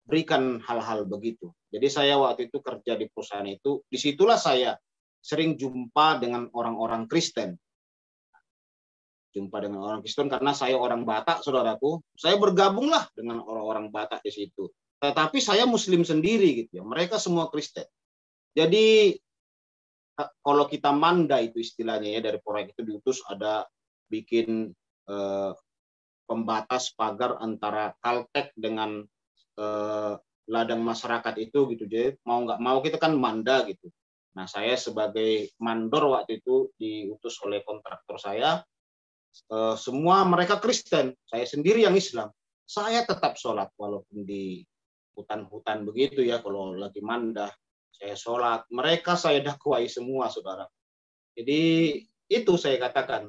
berikan hal-hal begitu. Jadi saya waktu itu kerja di perusahaan itu, disitulah saya sering jumpa dengan orang-orang Kristen. Jumpa dengan orang Kristen karena saya orang Batak, saudaraku. Saya bergabunglah dengan orang-orang Batak di situ. Tetapi saya Muslim sendiri gitu ya. Mereka semua Kristen. Jadi kalau kita manda itu istilahnya ya, dari proyek itu diutus ada bikin pembatas pagar antara Kaltek dengan ladang masyarakat itu gitu. Jadi mau nggak mau kita kan manda gitu. Nah, saya sebagai mandor waktu itu diutus oleh kontraktor saya. Semua mereka Kristen, saya sendiri yang Islam. Saya tetap sholat walaupun di hutan-hutan begitu ya, kalau lagi manda saya sholat. Mereka saya dakwai semua, saudara. Jadi itu saya katakan,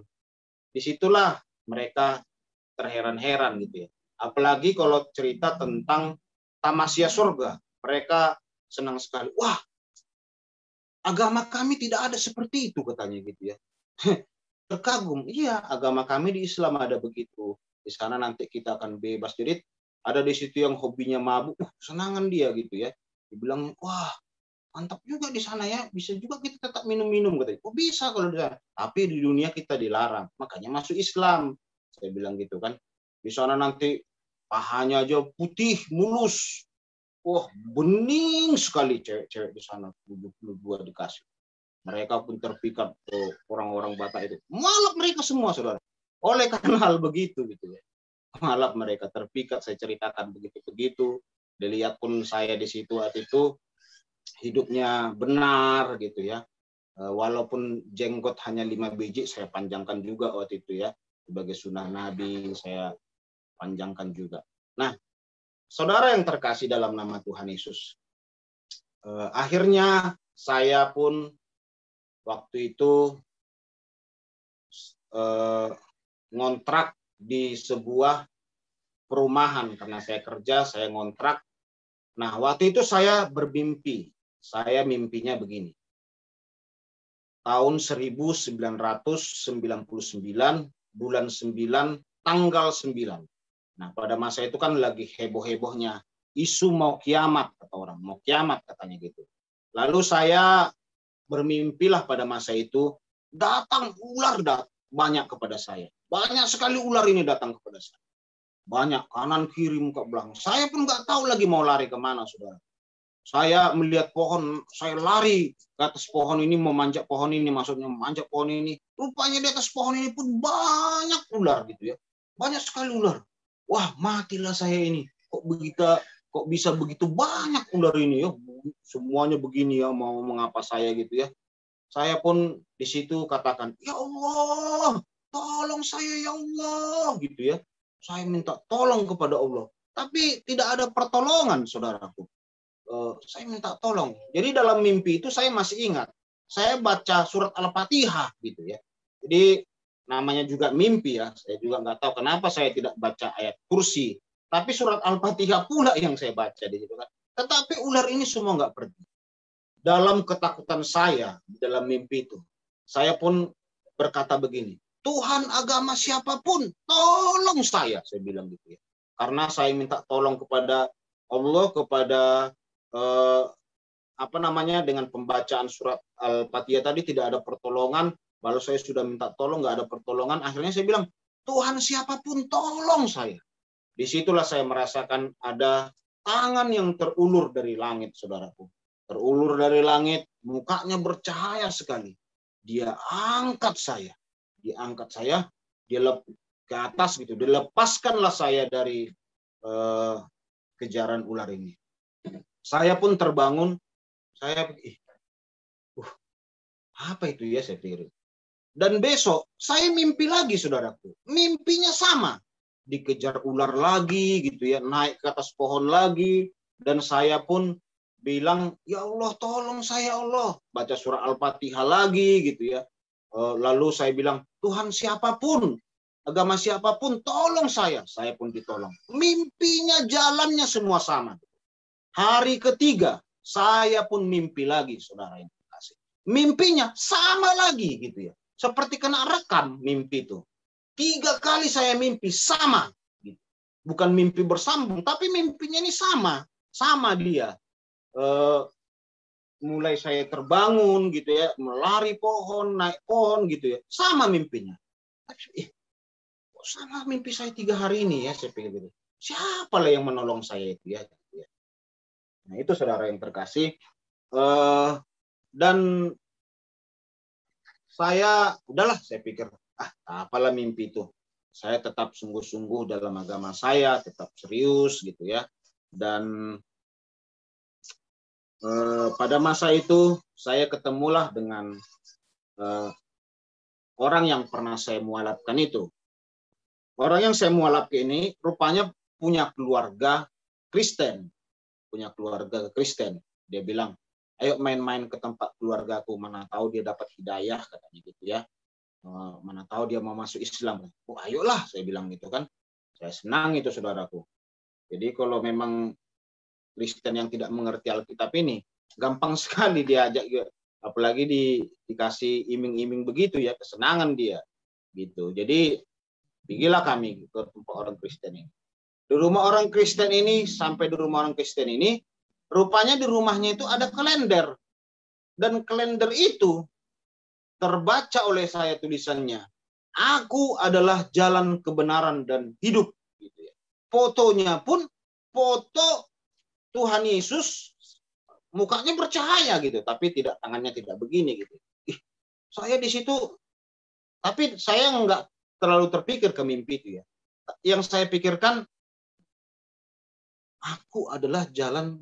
disitulah mereka terheran-heran gitu ya. Apalagi kalau cerita tentang tamasya surga, mereka senang sekali. Wah, agama kami tidak ada seperti itu katanya gitu ya. Terkagum, iya agama kami di Islam ada begitu. Di sana nanti kita akan bebas. Jadi ada di situ yang hobinya mabuk, senangan dia gitu ya. Dibilang, wah mantap juga di sana ya, bisa juga kita tetap minum-minum katanya. Oh bisa kalau di sana, tapi di dunia kita dilarang, makanya masuk Islam. Saya bilang gitu kan. Di sana nanti pahanya aja putih mulus. Wah bening sekali cewek-cewek di sana, 72 dikasih. Mereka pun terpikat orang-orang Batak itu. Malap mereka semua, saudara. Oleh karena hal begitu gitu ya. Malap mereka terpikat, saya ceritakan begitu-begitu. Dilihat pun saya di situ waktu itu hidupnya benar gitu ya. Walaupun jenggot hanya 5 biji, saya panjangkan juga waktu itu ya. Sebagai sunnah Nabi, saya panjangkan juga. Nah, saudara yang terkasih dalam nama Tuhan Yesus, akhirnya saya pun waktu itu ngontrak di sebuah perumahan karena saya kerja, saya ngontrak. Nah, waktu itu saya bermimpi. Saya mimpinya begini. Tahun 1999, bulan 9, tanggal 9. Nah, pada masa itu kan lagi heboh-hebohnya isu mau kiamat, kata orang. Mau kiamat katanya gitu. Lalu saya bermimpilah pada masa itu, datang ular banyak kepada saya. Banyak sekali ular ini datang kepada saya. Banyak, kanan kiri muka belakang. Saya pun nggak tahu lagi mau lari kemana, saudara. Saya melihat pohon, saya lari ke atas pohon ini, memanjat pohon ini, maksudnya memanjat pohon ini. Rupanya di atas pohon ini pun banyak ular gitu ya. Banyak sekali ular. Wah, matilah saya ini. Kok bisa begitu banyak ular ini ya? Semuanya begini ya, mau mengapa saya gitu ya. Saya pun di situ katakan, "Ya Allah, tolong saya ya Allah," gitu ya. Saya minta tolong kepada Allah. Tapi tidak ada pertolongan, saudaraku. Saya minta tolong. Jadi dalam mimpi itu saya masih ingat. Saya baca surat Al-Fatihah gitu ya. Jadi namanya juga mimpi ya. Saya juga nggak tahu kenapa saya tidak baca ayat kursi. Tapi surat Al-Fatihah pula yang saya baca di situ kan. Tetapi ular ini semua nggak pergi. Dalam ketakutan saya dalam mimpi itu, saya pun berkata begini, Tuhan agama siapapun, tolong saya bilang gitu ya. Karena saya minta tolong kepada Allah, kepada dengan pembacaan surat Al-Fatihah tadi tidak ada pertolongan, lalu saya sudah minta tolong nggak ada pertolongan, akhirnya saya bilang, Tuhan siapapun tolong saya. Disitulah saya merasakan ada tangan yang terulur dari langit, saudaraku. Terulur dari langit, mukanya bercahaya sekali. Dia angkat saya, dia ke atas gitu, dilepaskanlah saya dari kejaran ular ini. Saya pun terbangun, saya apa itu ya, saya pikir. Dan besok saya mimpi lagi, saudaraku. Mimpinya sama, dikejar ular lagi gitu ya, naik ke atas pohon lagi, dan saya pun bilang, ya Allah tolong saya Allah, baca surah Al-Fatihah lagi gitu ya. Lalu saya bilang, Tuhan siapapun, agama siapapun, tolong saya pun ditolong. Mimpinya jalannya semua sama. Hari ketiga, saya pun mimpi lagi, saudara yang terkasih. Mimpinya sama lagi gitu ya. Seperti kena rekam mimpi itu. 3 kali saya mimpi sama. Gitu. Bukan mimpi bersambung, tapi mimpinya ini sama. Sama dia. Mulai saya terbangun gitu ya, melari pohon, naik pohon gitu ya. Sama mimpinya. Kok sama mimpi saya 3 hari ini ya, saya pikir gitu. Siapalah yang menolong saya itu ya. Nah itu saudara yang terkasih, dan saya pikir apalah mimpi itu, saya tetap sungguh-sungguh dalam agama saya, tetap serius gitu ya. Dan pada masa itu saya ketemulah dengan orang yang pernah saya mualafkan itu. Orang yang saya mualafkan ini rupanya punya keluarga Kristen. Dia bilang, ayo main-main ke tempat keluargaku, mana tahu dia dapat hidayah, katanya gitu ya. Mana tahu dia mau masuk Islam. Oh ayolah, saya bilang gitu kan. Saya senang itu, saudaraku. Jadi kalau memang Kristen yang tidak mengerti Alkitab ini, gampang sekali diajak, apalagi dikasih iming-iming begitu ya, kesenangan dia gitu. Jadi pergilah kami ke tempat orang Kristen ini. Di rumah orang Kristen ini, rupanya di rumahnya itu ada kalender. Dan kalender itu terbaca oleh saya tulisannya, aku adalah jalan kebenaran dan hidup. Gitu ya. Fotonya pun foto Tuhan Yesus, mukanya bercahaya gitu, tapi tangannya tidak begini gitu. Saya di situ, tapi saya nggak terlalu terpikir ke mimpi itu ya. Yang saya pikirkan, aku adalah jalan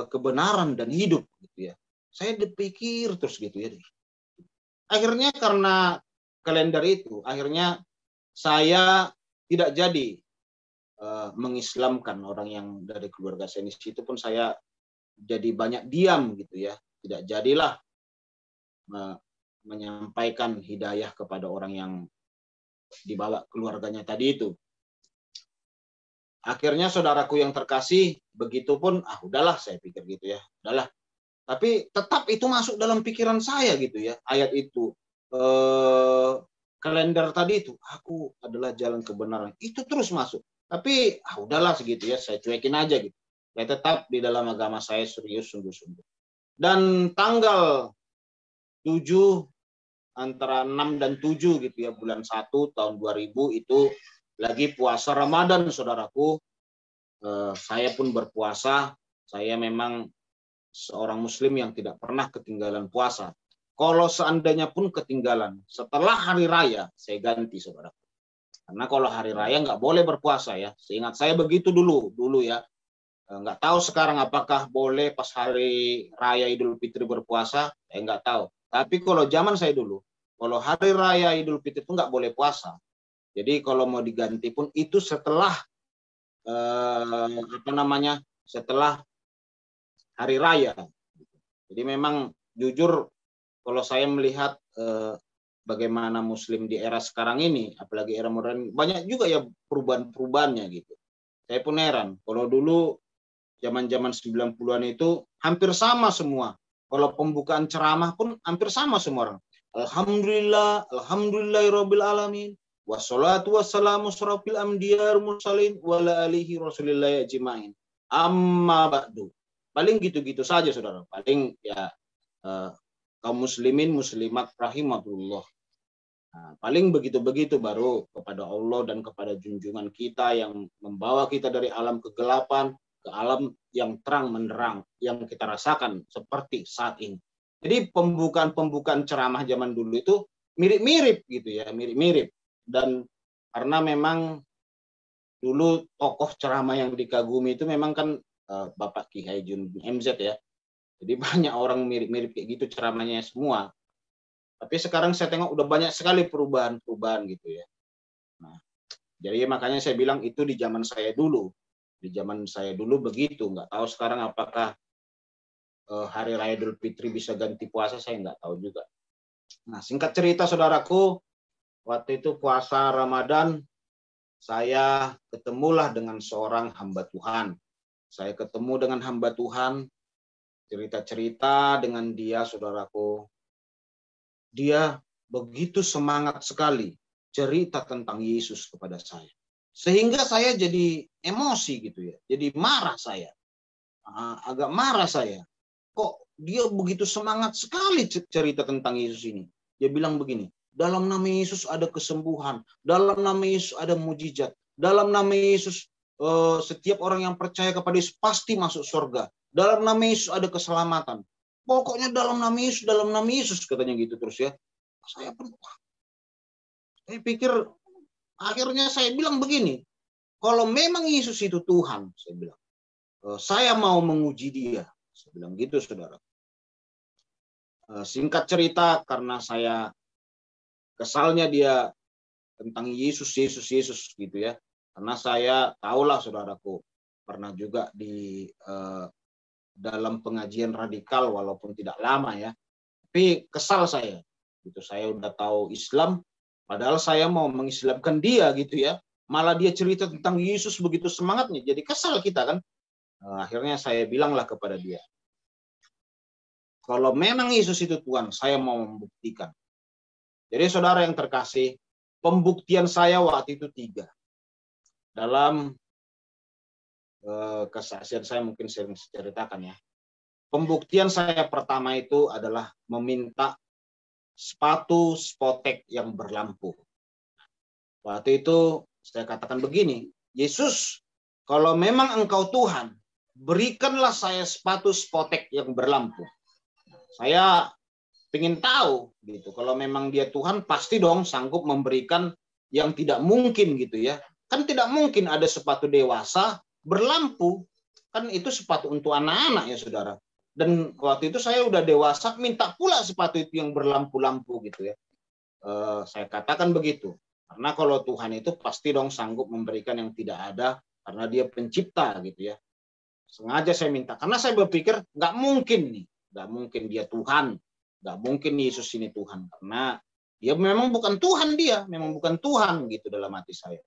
kebenaran dan hidup gitu ya. Saya dipikir terus gitu ya. Akhirnya karena kalender itu, akhirnya saya tidak jadi mengislamkan orang yang dari keluarga saya. Itu pun saya jadi banyak diam gitu ya. Tidak jadilah menyampaikan hidayah kepada orang yang dibawa keluarganya tadi itu. Akhirnya saudaraku yang terkasih, begitupun, udahlah saya pikir gitu ya, udahlah. Tapi tetap itu masuk dalam pikiran saya gitu ya, ayat itu, kalender tadi itu, aku adalah jalan kebenaran, itu terus masuk. Tapi udahlah segitu ya, saya cuekin aja gitu. Saya tetap di dalam agama saya serius sungguh-sungguh. Dan tanggal 7, antara 6 dan 7 gitu ya, bulan 1 tahun 2000 itu lagi puasa Ramadan, saudaraku. Saya pun berpuasa Saya memang seorang muslim yang tidak pernah ketinggalan puasa. Kalau seandainya pun ketinggalan, setelah hari raya, saya ganti, saudara. Karena kalau hari raya nggak boleh berpuasa ya. Seingat saya begitu dulu ya. Nggak tahu sekarang apakah boleh pas hari raya Idul Fitri berpuasa, saya nggak tahu. Tapi kalau zaman saya dulu, kalau hari raya Idul Fitri itu nggak boleh puasa. Jadi kalau mau diganti pun itu setelah setelah hari raya. Jadi memang jujur kalau saya melihat bagaimana Muslim di era sekarang ini, apalagi era modern, banyak juga ya perubahan-perubahannya gitu. Saya pun heran. Kalau dulu zaman-zaman 90-an itu hampir sama semua. Kalau pembukaan ceramah pun hampir sama semua orang. Alhamdulillah, alhamdulillahirabbil alamin. Wassalatu wassalamu surafil amdiyar mursalin wala alihi rasulillah ajmain. Amma ba'du. Paling gitu-gitu saja, saudara. Paling ya kaum muslimin muslimat rahimatullah. Nah, paling begitu-begitu baru kepada Allah dan kepada junjungan kita yang membawa kita dari alam kegelapan ke alam yang terang menderang yang kita rasakan seperti saat ini. Jadi pembukaan ceramah zaman dulu itu mirip-mirip gitu ya, mirip-mirip. Dan karena memang dulu tokoh ceramah yang dikagumi itu memang kan Bapak Ki Haji MZ ya. Jadi banyak orang mirip-mirip kayak gitu ceramahnya semua. Tapi sekarang saya tengok udah banyak sekali perubahan gitu ya. Nah, jadi makanya saya bilang itu di zaman saya dulu. Di zaman saya dulu begitu. Nggak tahu sekarang apakah Hari Raya Idul Fitri bisa ganti puasa, saya nggak tahu juga. Nah, singkat cerita saudaraku, waktu itu puasa Ramadan, saya ketemulah dengan seorang hamba Tuhan. Saya ketemu dengan hamba Tuhan, cerita-cerita dengan dia, saudaraku. Dia begitu semangat sekali cerita tentang Yesus kepada saya. Sehingga saya jadi emosi gitu ya. Jadi marah saya. Agak marah saya. Kok dia begitu semangat sekali cerita tentang Yesus ini. Dia bilang begini, dalam nama Yesus ada kesembuhan. Dalam nama Yesus ada mujizat. Dalam nama Yesus setiap orang yang percaya kepada Yesus pasti masuk surga. Dalam nama Yesus ada keselamatan. Pokoknya dalam nama Yesus katanya gitu terus ya. Saya pikir akhirnya saya bilang begini, kalau memang Yesus itu Tuhan, saya bilang, saya mau menguji dia. Saya bilang gitu, saudara. Singkat cerita, karena saya kesalnya dia tentang Yesus gitu ya. Karena saya tahulah saudaraku, pernah juga di dalam pengajian radikal walaupun tidak lama ya. Tapi kesal saya. Gitu, saya udah tahu Islam, padahal saya mau mengislamkan dia gitu ya. Malah dia cerita tentang Yesus begitu semangatnya. Jadi kesal kita kan. Akhirnya saya bilanglah kepada dia, kalau memang Yesus itu Tuhan, saya mau membuktikan. Jadi saudara yang terkasih, pembuktian saya waktu itu 3. Dalam kesaksian saya mungkin sering ceritakan ya. Pembuktian saya pertama itu adalah meminta sepatu spotek yang berlampu. Waktu itu saya katakan begini, Yesus, kalau memang engkau Tuhan, berikanlah saya sepatu spotek yang berlampu. Saya ingin tahu gitu. Kalau memang dia Tuhan, pasti dong sanggup memberikan yang tidak mungkin gitu ya. Kan tidak mungkin ada sepatu dewasa berlampu. Kan itu sepatu untuk anak-anak ya saudara. Dan waktu itu saya udah dewasa, minta pula sepatu itu yang berlampu-lampu gitu ya. Saya katakan begitu. Karena kalau Tuhan itu pasti dong sanggup memberikan yang tidak ada, karena dia pencipta gitu ya. Sengaja saya minta. Karena saya berpikir nggak mungkin nih. Nggak mungkin dia Tuhan. Nggak mungkin Yesus ini Tuhan. Karena dia memang bukan Tuhan dia. Memang bukan Tuhan gitu dalam hati saya.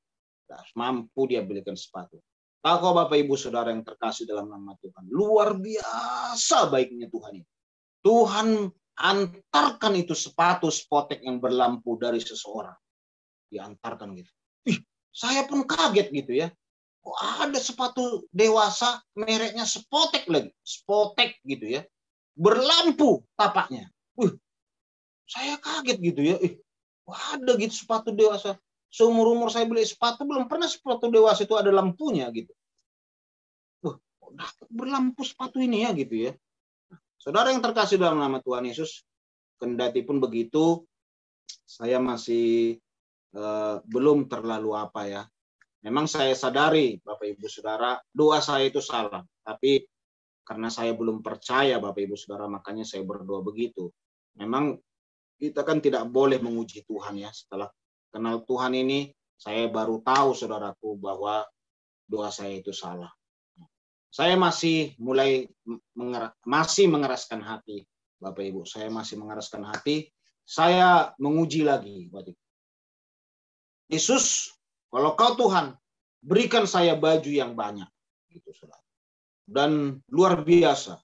Nggak mampu dia belikan sepatu. Tahu kok Bapak Ibu Saudara yang terkasih dalam nama Tuhan. Luar biasa baiknya Tuhan itu. Tuhan antarkan itu sepatu spotek yang berlampu dari seseorang. Diantarkan gitu. Saya pun kaget gitu ya. Kok ada sepatu dewasa mereknya spotek lagi. Spotek gitu ya. Berlampu tapaknya. Saya kaget gitu ya. Ada gitu sepatu dewasa. Seumur-umur saya beli sepatu, belum pernah sepatu dewasa itu ada lampunya gitu. dapat berlampu sepatu ini ya gitu ya. Saudara yang terkasih dalam nama Tuhan Yesus, kendati pun begitu, saya masih belum terlalu apa ya. Memang saya sadari Bapak Ibu Saudara, doa saya itu salah. Tapi karena saya belum percaya Bapak Ibu Saudara, makanya saya berdoa begitu. Memang kita kan tidak boleh menguji Tuhan ya. Setelah kenal Tuhan ini, saya baru tahu saudaraku bahwa doa saya itu salah. Saya masih mengeraskan hati, Bapak Ibu. Saya masih mengeraskan hati. Saya menguji lagi, Bapak Ibu. Yesus, kalau kau Tuhan, berikan saya baju yang banyak, gitu, saudara. Dan luar biasa,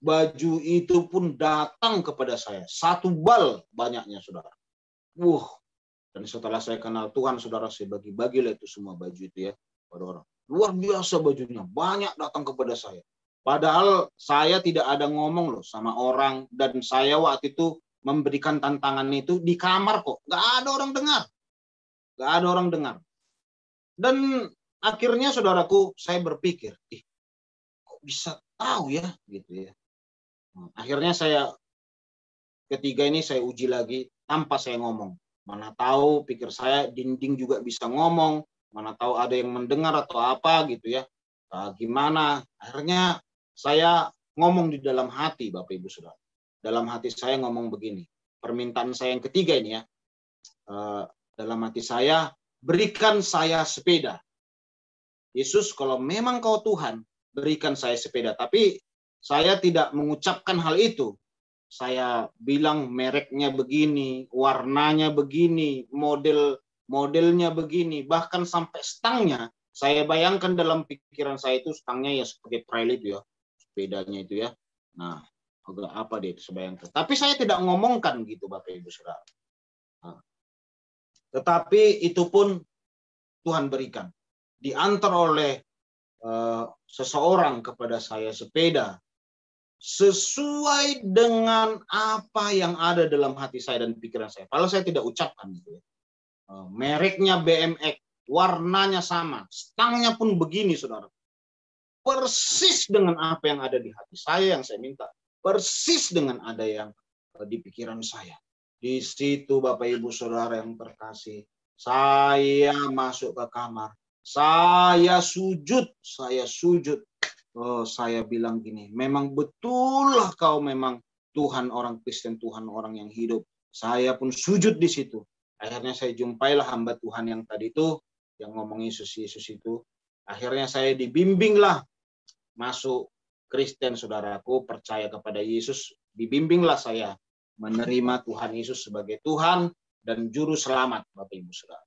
baju itu pun datang kepada saya. 1 bal banyaknya, saudara. Dan setelah saya kenal Tuhan, saudara, saya bagi-bagilah itu semua baju itu ya pada orang. Luar biasa bajunya, banyak datang kepada saya. Padahal saya tidak ada ngomong loh sama orang, dan saya waktu itu memberikan tantangan itu di kamar kok. Gak ada orang dengar. Gak ada orang dengar. Dan akhirnya saudaraku, saya berpikir, kok bisa tahu ya gitu ya. Akhirnya saya ketiga ini saya uji lagi tanpa saya ngomong. Mana tahu pikir saya dinding juga bisa ngomong. Mana tahu ada yang mendengar atau apa gitu ya. Gimana? Akhirnya saya ngomong di dalam hati, Bapak Ibu Saudara. Dalam hati saya ngomong begini. Permintaan saya yang ketiga ini ya. Dalam hati saya, berikan saya sepeda. Yesus, kalau memang kau Tuhan, berikan saya sepeda. Tapi saya tidak mengucapkan hal itu. Saya bilang mereknya begini, warnanya begini, modelnya begini, bahkan sampai stangnya. Saya bayangkan dalam pikiran saya itu stangnya ya sebagai trail itu ya, sepedanya itu ya. Nah, agak apa dia itu sebayangkan. Tapi saya tidak ngomongkan gitu Bapak Ibu Saudara. Tetapi itu pun Tuhan berikan. Diantar oleh seseorang kepada saya sepeda sesuai dengan apa yang ada dalam hati saya dan pikiran saya. Kalau saya tidak ucapkan gitu ya. Mereknya BMX, warnanya sama, stangnya pun begini saudara. Persis dengan apa yang ada di hati saya yang saya minta. Persis dengan ada yang di pikiran saya. Di situ Bapak Ibu Saudara yang terkasih, saya masuk ke kamar. Saya sujud. Saya bilang gini, memang betullah kau memang Tuhan orang Kristen, Tuhan orang yang hidup. Saya pun sujud di situ. Akhirnya saya jumpailah hamba Tuhan yang tadi itu, yang ngomong Yesus itu. Akhirnya saya dibimbinglah masuk Kristen, saudaraku, percaya kepada Yesus. Dibimbinglah saya menerima Tuhan Yesus sebagai Tuhan dan Juru Selamat, Bapak Ibu Saudara.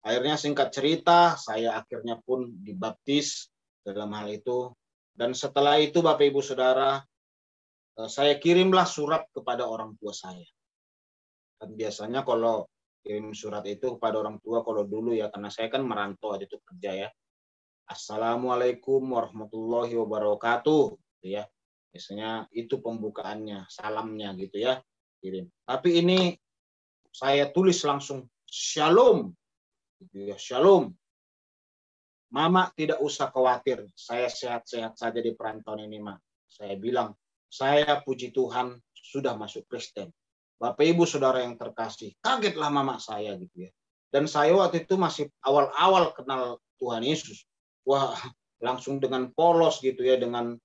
Akhirnya singkat cerita, saya akhirnya pun dibaptis dalam hal itu. Dan setelah itu Bapak Ibu Saudara, saya kirimlah surat kepada orang tua saya. Dan biasanya kalau kirim surat itu kepada orang tua, kalau dulu ya, karena saya kan merantau itu kerja ya. Assalamualaikum warahmatullahi wabarakatuh. Gitu ya. Biasanya itu pembukaannya, salamnya gitu ya. Kirim. Tapi ini saya tulis langsung Shalom. Gitu ya, Shalom. Mama tidak usah khawatir, saya sehat-sehat saja di perantauan ini, Ma. Saya bilang, saya puji Tuhan sudah masuk Kristen. Bapak Ibu Saudara yang terkasih, kagetlah mama saya gitu ya. Dan saya waktu itu masih awal-awal kenal Tuhan Yesus. Wah, langsung dengan polos gitu ya, dengan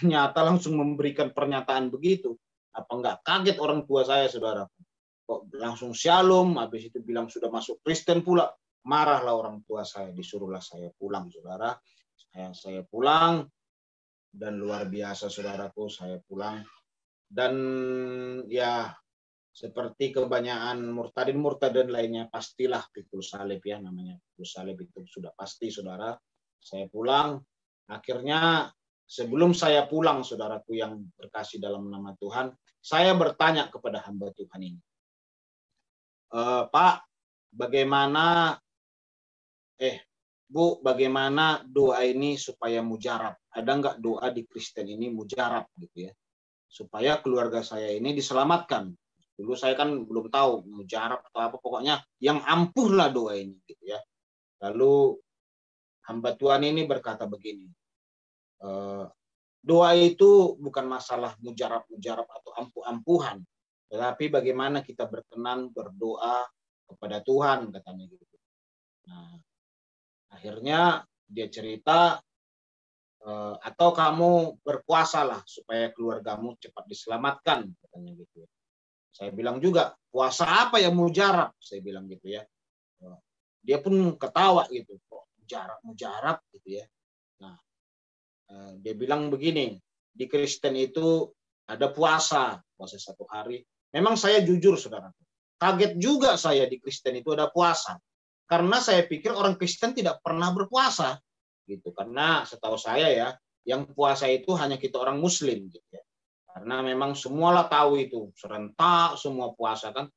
nyata langsung memberikan pernyataan begitu. Apa enggak kaget orang tua saya, saudara? Kok langsung Shalom, habis itu bilang sudah masuk Kristen pula. Marahlah orang tua saya, disuruhlah saya pulang, saudara. Saya pulang, dan luar biasa, saudaraku, saya pulang. Dan ya, seperti kebanyakan murtadin lainnya, pastilah pikul salib ya, namanya pikul salib itu sudah pasti, saudara. Saya pulang, akhirnya sebelum saya pulang, saudaraku yang terkasih dalam nama Tuhan, saya bertanya kepada hamba Tuhan ini, Pak, bagaimana Bu, bagaimana doa ini supaya mujarab? Ada nggak doa di Kristen ini mujarab gitu ya? Supaya keluarga saya ini diselamatkan. Dulu saya kan belum tahu mujarab atau apa, pokoknya yang ampuh lah doa ini gitu ya. Lalu hamba Tuhan ini berkata begini, doa itu bukan masalah mujarab-mujarab atau ampuh-ampuhan, tetapi bagaimana kita berkenan berdoa kepada Tuhan, katanya gitu. Nah, akhirnya dia cerita, atau kamu berpuasalah supaya keluargamu cepat diselamatkan, katanya gitu. Saya bilang juga, puasa apa yang mujarab? Saya bilang gitu ya. Dia pun ketawa gitu, kok mujarab gitu ya. Nah, dia bilang begini, di Kristen itu ada puasa 1 hari. Memang saya jujur, saudara, kaget juga saya di Kristen itu ada puasa. Karena saya pikir orang Kristen tidak pernah berpuasa gitu. Karena setahu saya ya, yang puasa itu hanya kita orang Muslim gitu ya. Karena memang semualah tahu itu, serentak semua puasa kan,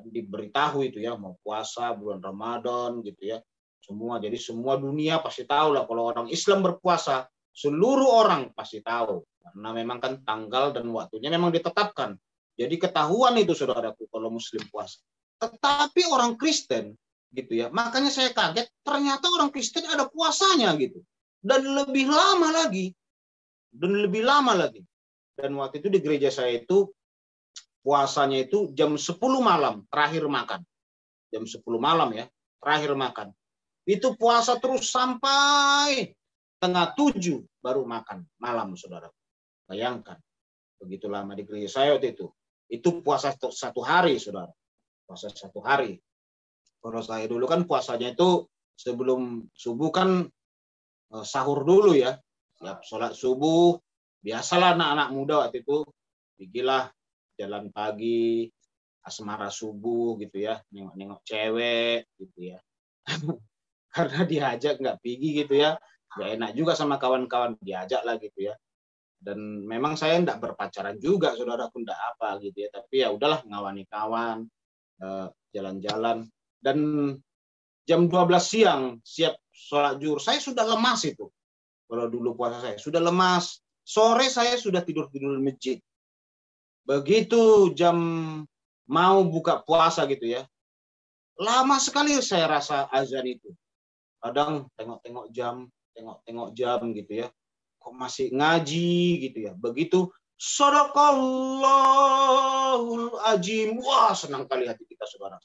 diberitahu itu ya, mau puasa bulan Ramadan gitu ya. Jadi semua dunia pasti tahu lah kalau orang Islam berpuasa, seluruh orang pasti tahu. Karena memang kan tanggal dan waktunya memang ditetapkan. Jadi ketahuan itu, saudaraku, kalau Muslim puasa. Tetapi orang Kristen gitu ya, makanya saya kaget ternyata orang Kristen ada puasanya gitu, dan lebih lama lagi, dan waktu itu di gereja saya itu puasanya itu jam 10 malam terakhir makan, jam 10 malam ya terakhir makan, itu puasa terus sampai 6:30 baru makan malam, saudara. Bayangkan begitu lama di gereja saya waktu itu puasa 1 hari, saudara, puasa 1 hari. Kalau saya dulu kan puasanya itu sebelum subuh kan sahur dulu ya. Sholat subuh, biasalah anak-anak muda waktu itu, pergilah jalan pagi, asmara subuh gitu ya, nengok-nengok cewek gitu ya. Karena diajak nggak pergi gitu ya, nggak enak juga sama kawan-kawan, diajak lah gitu ya. Dan memang saya nggak berpacaran juga, saudaraku, nggak apa gitu ya. Tapi ya udahlah, ngawani kawan, jalan-jalan. Dan jam 12 siang siap sholat zuhur, saya sudah lemas itu. Kalau dulu puasa saya sudah lemas. Sore saya sudah tidur-tidur di masjid. Begitu jam mau buka puasa gitu ya, lama sekali saya rasa azan itu. Kadang tengok-tengok jam gitu ya. Kok masih ngaji gitu ya. Begitu Sadaqallahul Azim. Wah, senang kali hati kita, saudara.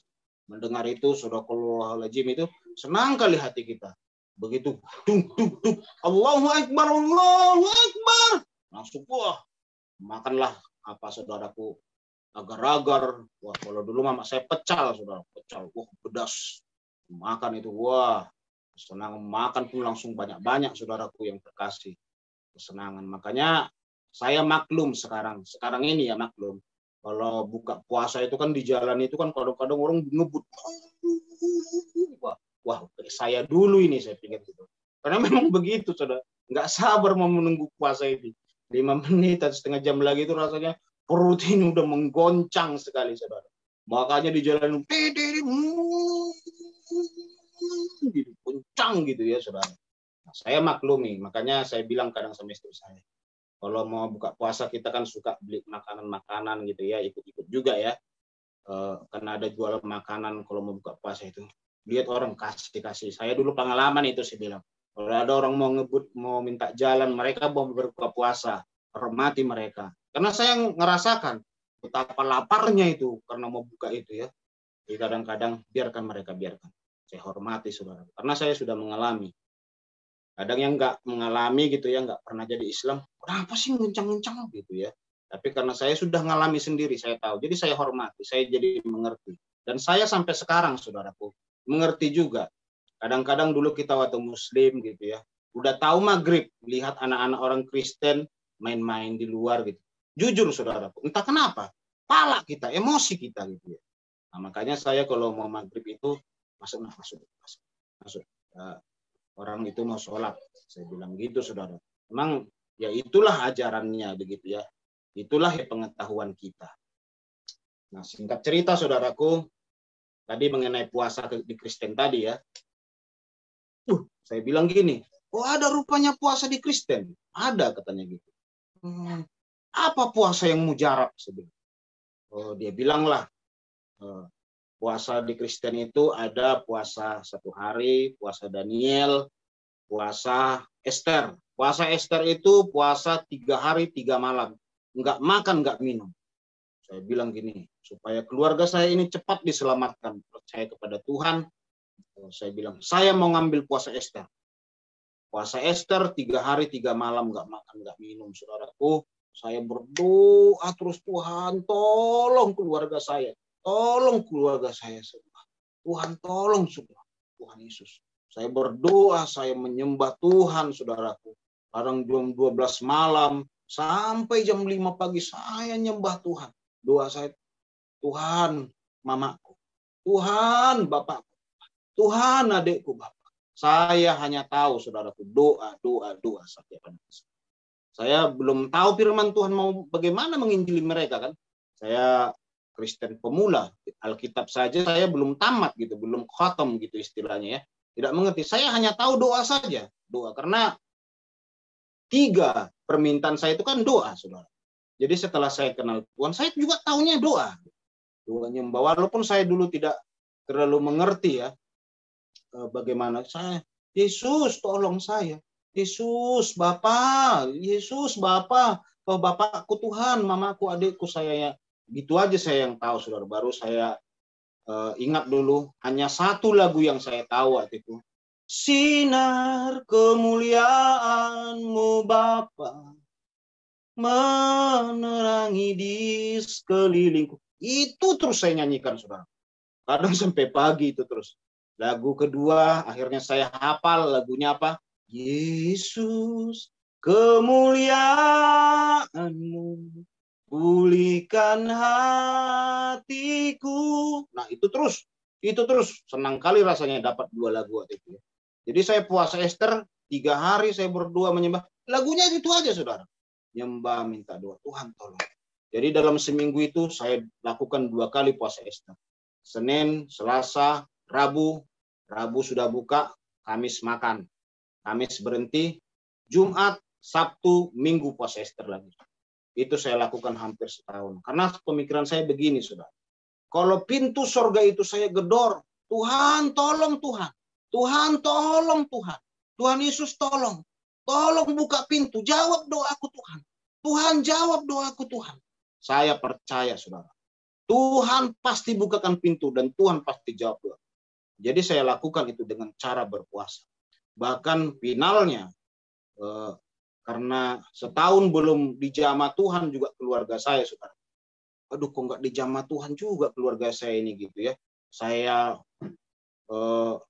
Mendengar itu, Sadaqallahul Azim itu, senang kali hati kita. Begitu, duk, Allahu Akbar, langsung, wah, makanlah apa, saudaraku, agar-agar. Wah, kalau dulu mama saya pecal, saudara, pecal, wah, pedas. Makan itu, wah, senang. Makan pun langsung banyak-banyak, saudaraku yang terkasih. Kesenangan. Makanya saya maklum sekarang ini ya, maklum. Kalau buka puasa itu kan di jalan itu kan kadang-kadang orang ngebut. Wah, saya dulu ini, saya pikir gitu. Karena memang begitu, saudara. Nggak sabar mau menunggu puasa ini. 5 menit atau setengah jam lagi itu rasanya perut ini udah menggoncang sekali, saudara. Makanya di jalan gitu, goncang gitu ya, saudara. Nah, saya maklumi, makanya saya bilang kadang sama istri saya, kalau mau buka puasa kita kan suka beli makanan-makanan gitu ya, ikut-ikut juga ya. Karena ada jual makanan kalau mau buka puasa itu. Lihat orang kasih. Saya dulu pengalaman itu, saya bilang. Kalau ada orang mau ngebut, mau minta jalan, mereka mau berbuka puasa, hormati mereka. Karena saya ngerasakan betapa laparnya itu karena mau buka itu ya. Jadi kadang-kadang biarkan mereka, biarkan. Saya hormati, saudara. Karena saya sudah mengalami. Kadang yang nggak mengalami gitu ya, nggak pernah jadi Islam, kenapa sih ngencang-ngencang gitu ya. Tapi karena saya sudah mengalami sendiri, saya tahu. Jadi saya hormati, saya jadi mengerti. Dan saya sampai sekarang, saudaraku, mengerti juga. Kadang-kadang dulu kita waktu Muslim gitu ya, udah tahu maghrib, lihat anak-anak orang Kristen main-main di luar gitu. Jujur, saudaraku, entah kenapa, pala kita, emosi kita gitu ya. Nah, makanya saya kalau mau maghrib itu masuk. Orang itu mau sholat, saya bilang gitu, saudara. Memang ya itulah ajarannya begitu ya. Itulah ya pengetahuan kita. Nah, singkat cerita, saudaraku, tadi mengenai puasa di Kristen tadi ya. Saya bilang gini, oh ada rupanya puasa di Kristen. Ada, katanya gitu. Apa puasa yang mujarab? Oh, dia bilanglah, puasa di Kristen itu ada puasa 1 hari, puasa Daniel, puasa Ester. Puasa Ester itu puasa 3 hari 3 malam. Nggak makan, nggak minum. Saya bilang gini, supaya keluarga saya ini cepat diselamatkan. Percaya kepada Tuhan. Saya bilang, saya mau ngambil puasa Ester. Puasa Ester 3 hari 3 malam, nggak makan, nggak minum, saudaraku. Saya berdoa terus, Tuhan tolong keluarga saya. Tolong keluarga saya semua. Tuhan tolong semua. Tuhan Yesus. Saya berdoa, saya menyembah Tuhan, saudaraku. Kadang jam 12 malam, sampai jam 5 pagi, saya nyembah Tuhan. Doa saya, Tuhan mamaku. Tuhan bapakku. Tuhan adikku bapak. Saya hanya tahu, saudaraku, doa setiap hari. Saya belum tahu firman Tuhan mau bagaimana menginjili mereka kan. Saya Kristen pemula, Alkitab saja saya belum tamat gitu, belum khatam gitu istilahnya ya. Tidak mengerti. Saya hanya tahu doa saja. Doa karena 3 permintaan saya itu kan doa, saudara. Jadi setelah saya kenal Tuhan, saya juga tahunya doa. Doa nyembah. Walaupun saya dulu tidak terlalu mengerti ya, bagaimana saya, Yesus tolong saya. Yesus Bapa, Yesus Bapa, oh Bapakku Tuhan, mamaku, adikku, saya ya. Gitu aja saya yang tahu, saudara. Baru saya ingat dulu, hanya 1 lagu yang saya tahu waktu itu. Sinar kemuliaan-Mu Bapa, menerangi di sekelilingku. Itu terus saya nyanyikan, saudara. Kadang sampai pagi itu terus. Lagu kedua, akhirnya saya hafal lagunya apa? Yesus, kemuliaan-Mu, pulihkan hatiku. Nah, itu terus senang kali rasanya dapat 2 lagu waktu itu. Jadi saya puasa Ester 3 hari, saya berdoa menyembah. Lagunya itu aja, saudara. Nyembah, minta doa, Tuhan tolong. Jadi dalam seminggu itu saya lakukan 2 kali puasa Ester. Senin, Selasa, Rabu. Rabu sudah buka, Kamis makan. Kamis berhenti, Jumat, Sabtu, Minggu puasa Ester lagi. Itu saya lakukan hampir setahun. Karena pemikiran saya begini, saudara. Kalau pintu sorga itu saya gedor, Tuhan tolong Tuhan. Tuhan tolong Tuhan. Tuhan Yesus tolong. Tolong buka pintu, jawab doaku Tuhan. Tuhan jawab doaku Tuhan. Saya percaya, saudara. Tuhan pasti bukakan pintu dan Tuhan pasti jawab doa. Jadi saya lakukan itu dengan cara berpuasa. Bahkan finalnya, karena setahun belum dijamah Tuhan juga keluarga saya, saudara. Aduh, kok nggak dijamah Tuhan juga keluarga saya ini gitu ya. Saya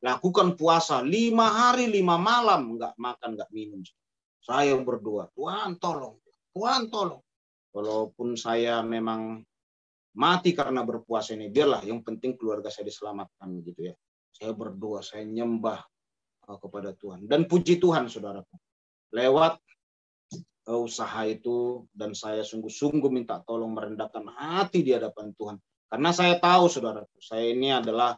lakukan puasa 5 hari 5 malam, nggak makan, nggak minum. Saya berdoa, Tuhan tolong, Tuhan tolong. Walaupun saya memang mati karena berpuasa ini, biarlah yang penting keluarga saya diselamatkan gitu ya. Saya berdoa, saya nyembah kepada Tuhan. Dan puji Tuhan, saudaraku. Lewat usaha itu, dan saya sungguh-sungguh minta tolong merendahkan hati di hadapan Tuhan. Karena saya tahu, saudaraku, saya ini adalah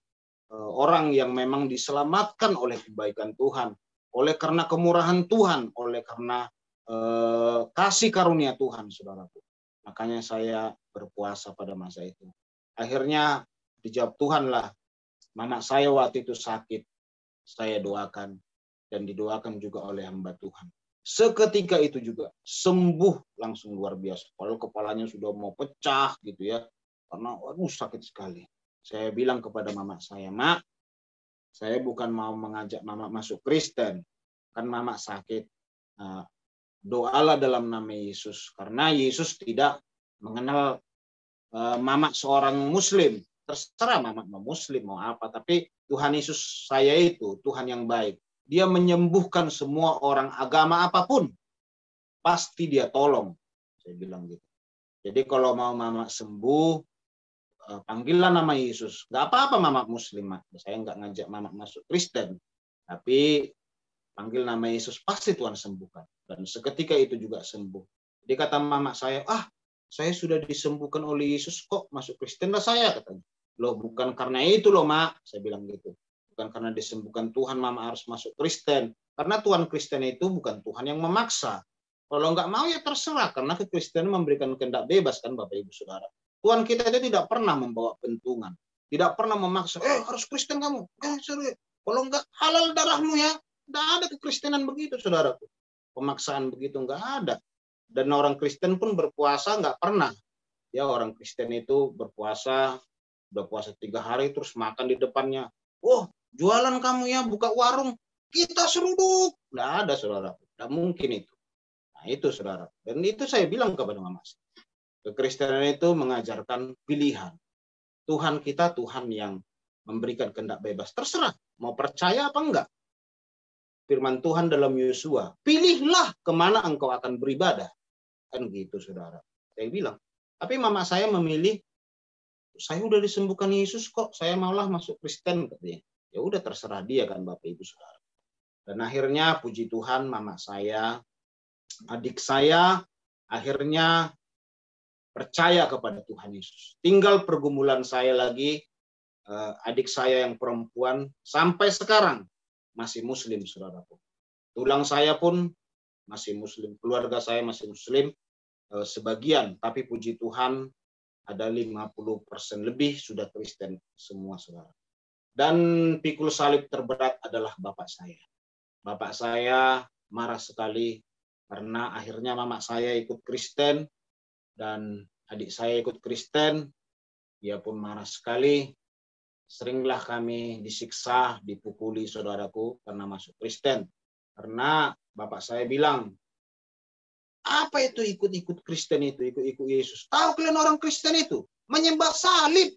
orang yang memang diselamatkan oleh kebaikan Tuhan. Oleh karena kemurahan Tuhan, oleh karena kasih karunia Tuhan, saudaraku. Makanya saya berpuasa pada masa itu. Akhirnya dijawab Tuhan lah. Mama saya waktu itu sakit, saya doakan dan didoakan juga oleh hamba Tuhan. Seketika itu juga sembuh langsung luar biasa. Kalau kepalanya sudah mau pecah gitu ya, karena waduh sakit sekali. Saya bilang kepada mama saya, Mak, saya bukan mau mengajak mama masuk Kristen, kan mama sakit. Nah, doalah dalam nama Yesus, karena Yesus tidak mengenal mama seorang Muslim. Terserah mama mau Muslim mau apa, tapi Tuhan Yesus saya itu Tuhan yang baik. Dia menyembuhkan semua orang agama apapun, pasti dia tolong. Saya bilang gitu. Jadi kalau mau mama sembuh, panggillah nama Yesus. Gak apa-apa mama Muslim, saya nggak ngajak mama masuk Kristen, tapi panggil nama Yesus, pasti Tuhan sembuhkan. Dan seketika itu juga sembuh. Jadi kata mama saya, saya sudah disembuhkan oleh Yesus, kok masuk Kristen lah saya, katanya. Loh, bukan karena itu loh, Mak. Saya bilang gitu. Bukan karena disembuhkan Tuhan, Mama harus masuk Kristen. Karena Tuhan Kristen itu bukan Tuhan yang memaksa. Kalau nggak mau ya terserah. Karena kekristenan memberikan kehendak bebas kan, Bapak Ibu Saudara. Tuhan kita itu tidak pernah membawa pentungan. Tidak pernah memaksa. Harus Kristen kamu. Sorry. Kalau nggak halal darahmu ya. Tidak ada kekristenan begitu, saudaraku. Pemaksaan begitu nggak ada. Dan orang Kristen pun berpuasa nggak pernah. Ya, orang Kristen itu berpuasa, udah puasa 3 hari terus makan di depannya. Oh, jualan kamu ya, buka warung, kita seruduk. Nggak ada, saudara. Nggak mungkin itu. Nah, itu, saudara. Dan itu saya bilang kepada Mama. Kekristenan itu mengajarkan pilihan. Tuhan kita Tuhan yang memberikan kehendak bebas. Terserah, mau percaya apa enggak. Firman Tuhan dalam Yosua, pilihlah kemana engkau akan beribadah. Kan gitu, saudara. Saya bilang. Tapi mama saya memilih, saya udah disembuhkan Yesus kok, saya maulah masuk Kristen, katanya. Ya udah, terserah dia kan, Bapak Ibu Saudara. Dan akhirnya puji Tuhan, mama saya, adik saya akhirnya percaya kepada Tuhan Yesus. Tinggal pergumulan saya lagi, adik saya yang perempuan sampai sekarang masih Muslim, saudaraku. Tulang saya pun masih Muslim, keluarga saya masih Muslim sebagian, tapi puji Tuhan ada 50% lebih sudah Kristen semua, saudara. Dan pikul salib terberat adalah bapak saya. Bapak saya marah sekali karena akhirnya mama saya ikut Kristen dan adik saya ikut Kristen. Dia pun marah sekali. Seringlah kami disiksa, dipukuli, saudaraku, karena masuk Kristen. Karena bapak saya bilang, apa itu ikut-ikut Kristen itu, ikut-ikut Yesus? Tahu kalian orang Kristen itu? Menyembah salib,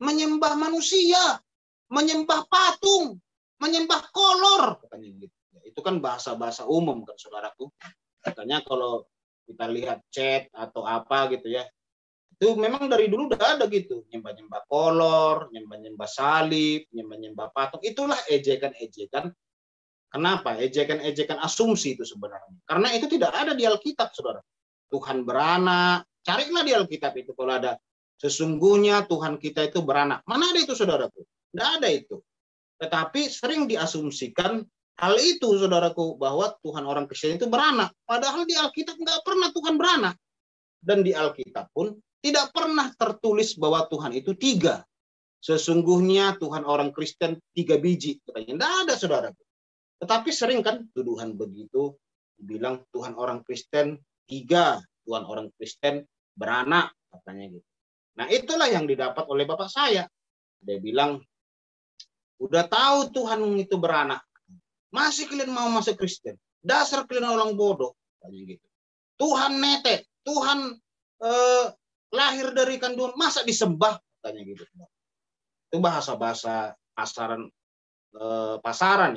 menyembah manusia, menyembah patung, menyembah kolor. Katanya gitu. Ya, itu kan bahasa-bahasa umum kan, saudaraku. Katanya kalau kita lihat chat atau apa gitu ya, itu memang dari dulu udah ada gitu, nyembah-nyembah kolor, nyembah-nyembah salib, nyembah-nyembah patung. Itulah ejekan-ejekan. Kenapa? Ejekan-ejekan asumsi itu sebenarnya. Karena itu tidak ada di Alkitab, saudara. Tuhan beranak. Carilah di Alkitab itu kalau ada. Sesungguhnya Tuhan kita itu beranak. Mana ada itu, saudaraku? Tidak ada itu. Tetapi sering diasumsikan hal itu, saudaraku, bahwa Tuhan orang Kristen itu beranak. Padahal di Alkitab nggak pernah Tuhan beranak. Dan di Alkitab pun tidak pernah tertulis bahwa Tuhan itu 3. Sesungguhnya Tuhan orang Kristen 3 biji. Katanya tidak ada, saudaraku. Tetapi sering kan tuduhan begitu. Bilang Tuhan orang Kristen 3. Tuhan orang Kristen beranak. Katanya gitu. Nah, itulah yang didapat oleh bapak saya. Dia bilang, udah tahu Tuhan itu beranak. Masih kalian mau masuk Kristen. Dasar kalian orang bodoh. Katanya gitu. Tuhan netek. Tuhan lahir dari kandungan, masa disembah, katanya gitu. Itu bahasa-bahasa pasaran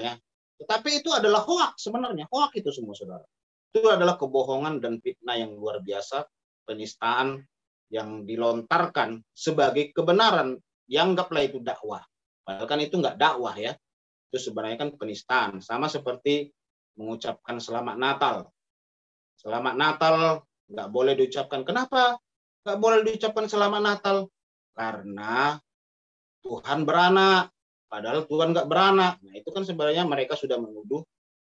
ya. Tetapi itu adalah hoaks sebenarnya. Hoaks itu semua, saudara. Itu adalah kebohongan dan fitnah yang luar biasa, penistaan yang dilontarkan sebagai kebenaran. Dianggaplah itu dakwah. Padahal kan itu nggak dakwah ya. Itu sebenarnya kan penistaan. Sama seperti mengucapkan selamat Natal. Selamat Natal nggak boleh diucapkan. Kenapa nggak boleh diucapkan selamat Natal? Karena Tuhan beranak. Padahal Tuhan nggak beranak. Nah, itu kan sebenarnya mereka sudah menuduh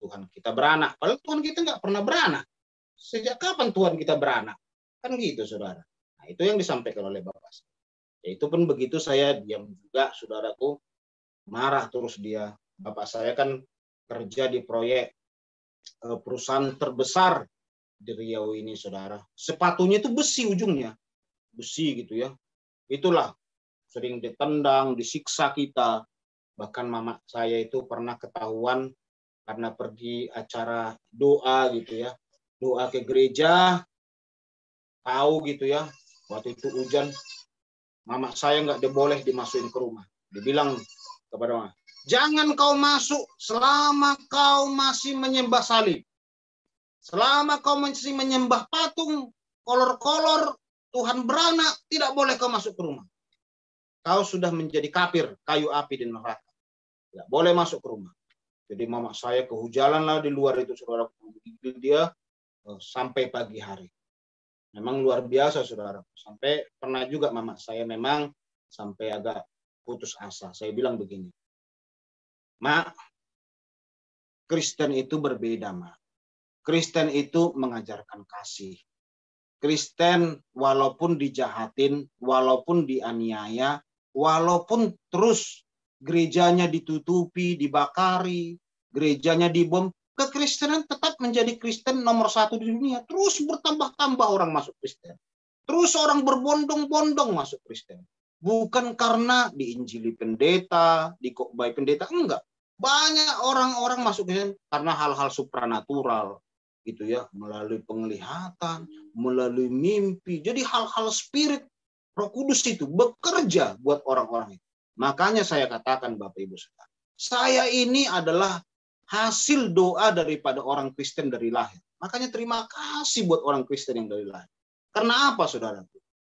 Tuhan kita beranak. Padahal Tuhan kita nggak pernah beranak. Sejak kapan Tuhan kita beranak? Kan gitu, saudara. Nah, itu yang disampaikan oleh Bapak. Ya, itu pun begitu saya diam juga, saudaraku. Marah terus dia. Bapak saya kan kerja di proyek perusahaan terbesar di Riau ini, saudara. Sepatunya itu besi ujungnya. Besi gitu ya. Itulah sering ditendang, disiksa kita. Bahkan mama saya itu pernah ketahuan karena pergi acara doa gitu ya. Doa ke gereja, tahu gitu ya. Waktu itu hujan, mama saya nggak boleh dimasukin ke rumah. Dibilang kepada mama, jangan kau masuk selama kau masih menyembah salib. Selama kau masih menyembah patung, kolor-kolor, Tuhan beranak, tidak boleh kau masuk ke rumah. Kau sudah menjadi kafir, kayu api di neraka. Tidak boleh masuk ke rumah. Jadi mama saya kehujanan lah di luar itu, saudara. Dia sampai pagi hari. Memang luar biasa, saudara. Sampai pernah juga mama saya memang sampai agak putus asa. Saya bilang begini, Mak, Kristen itu berbeda, Mak. Kristen itu mengajarkan kasih. Kristen walaupun dijahatin, walaupun dianiaya, walaupun terus gerejanya ditutupi, dibakari, gerejanya dibom, kekristenan tetap menjadi Kristen nomor 1 di dunia. Terus bertambah-tambah orang masuk Kristen. Terus orang berbondong-bondong masuk Kristen. Bukan karena diinjili pendeta, dikotbai pendeta, enggak. Banyak orang-orang masuk Kristen karena hal-hal supranatural, gitu ya, melalui penglihatan, melalui mimpi. Jadi hal-hal spirit, Roh Kudus itu bekerja buat orang-orang itu. Makanya saya katakan Bapak Ibu Saudara, saya ini adalah hasil doa daripada orang Kristen dari lahir. Makanya terima kasih buat orang Kristen yang dari lahir. Karena apa, saudara?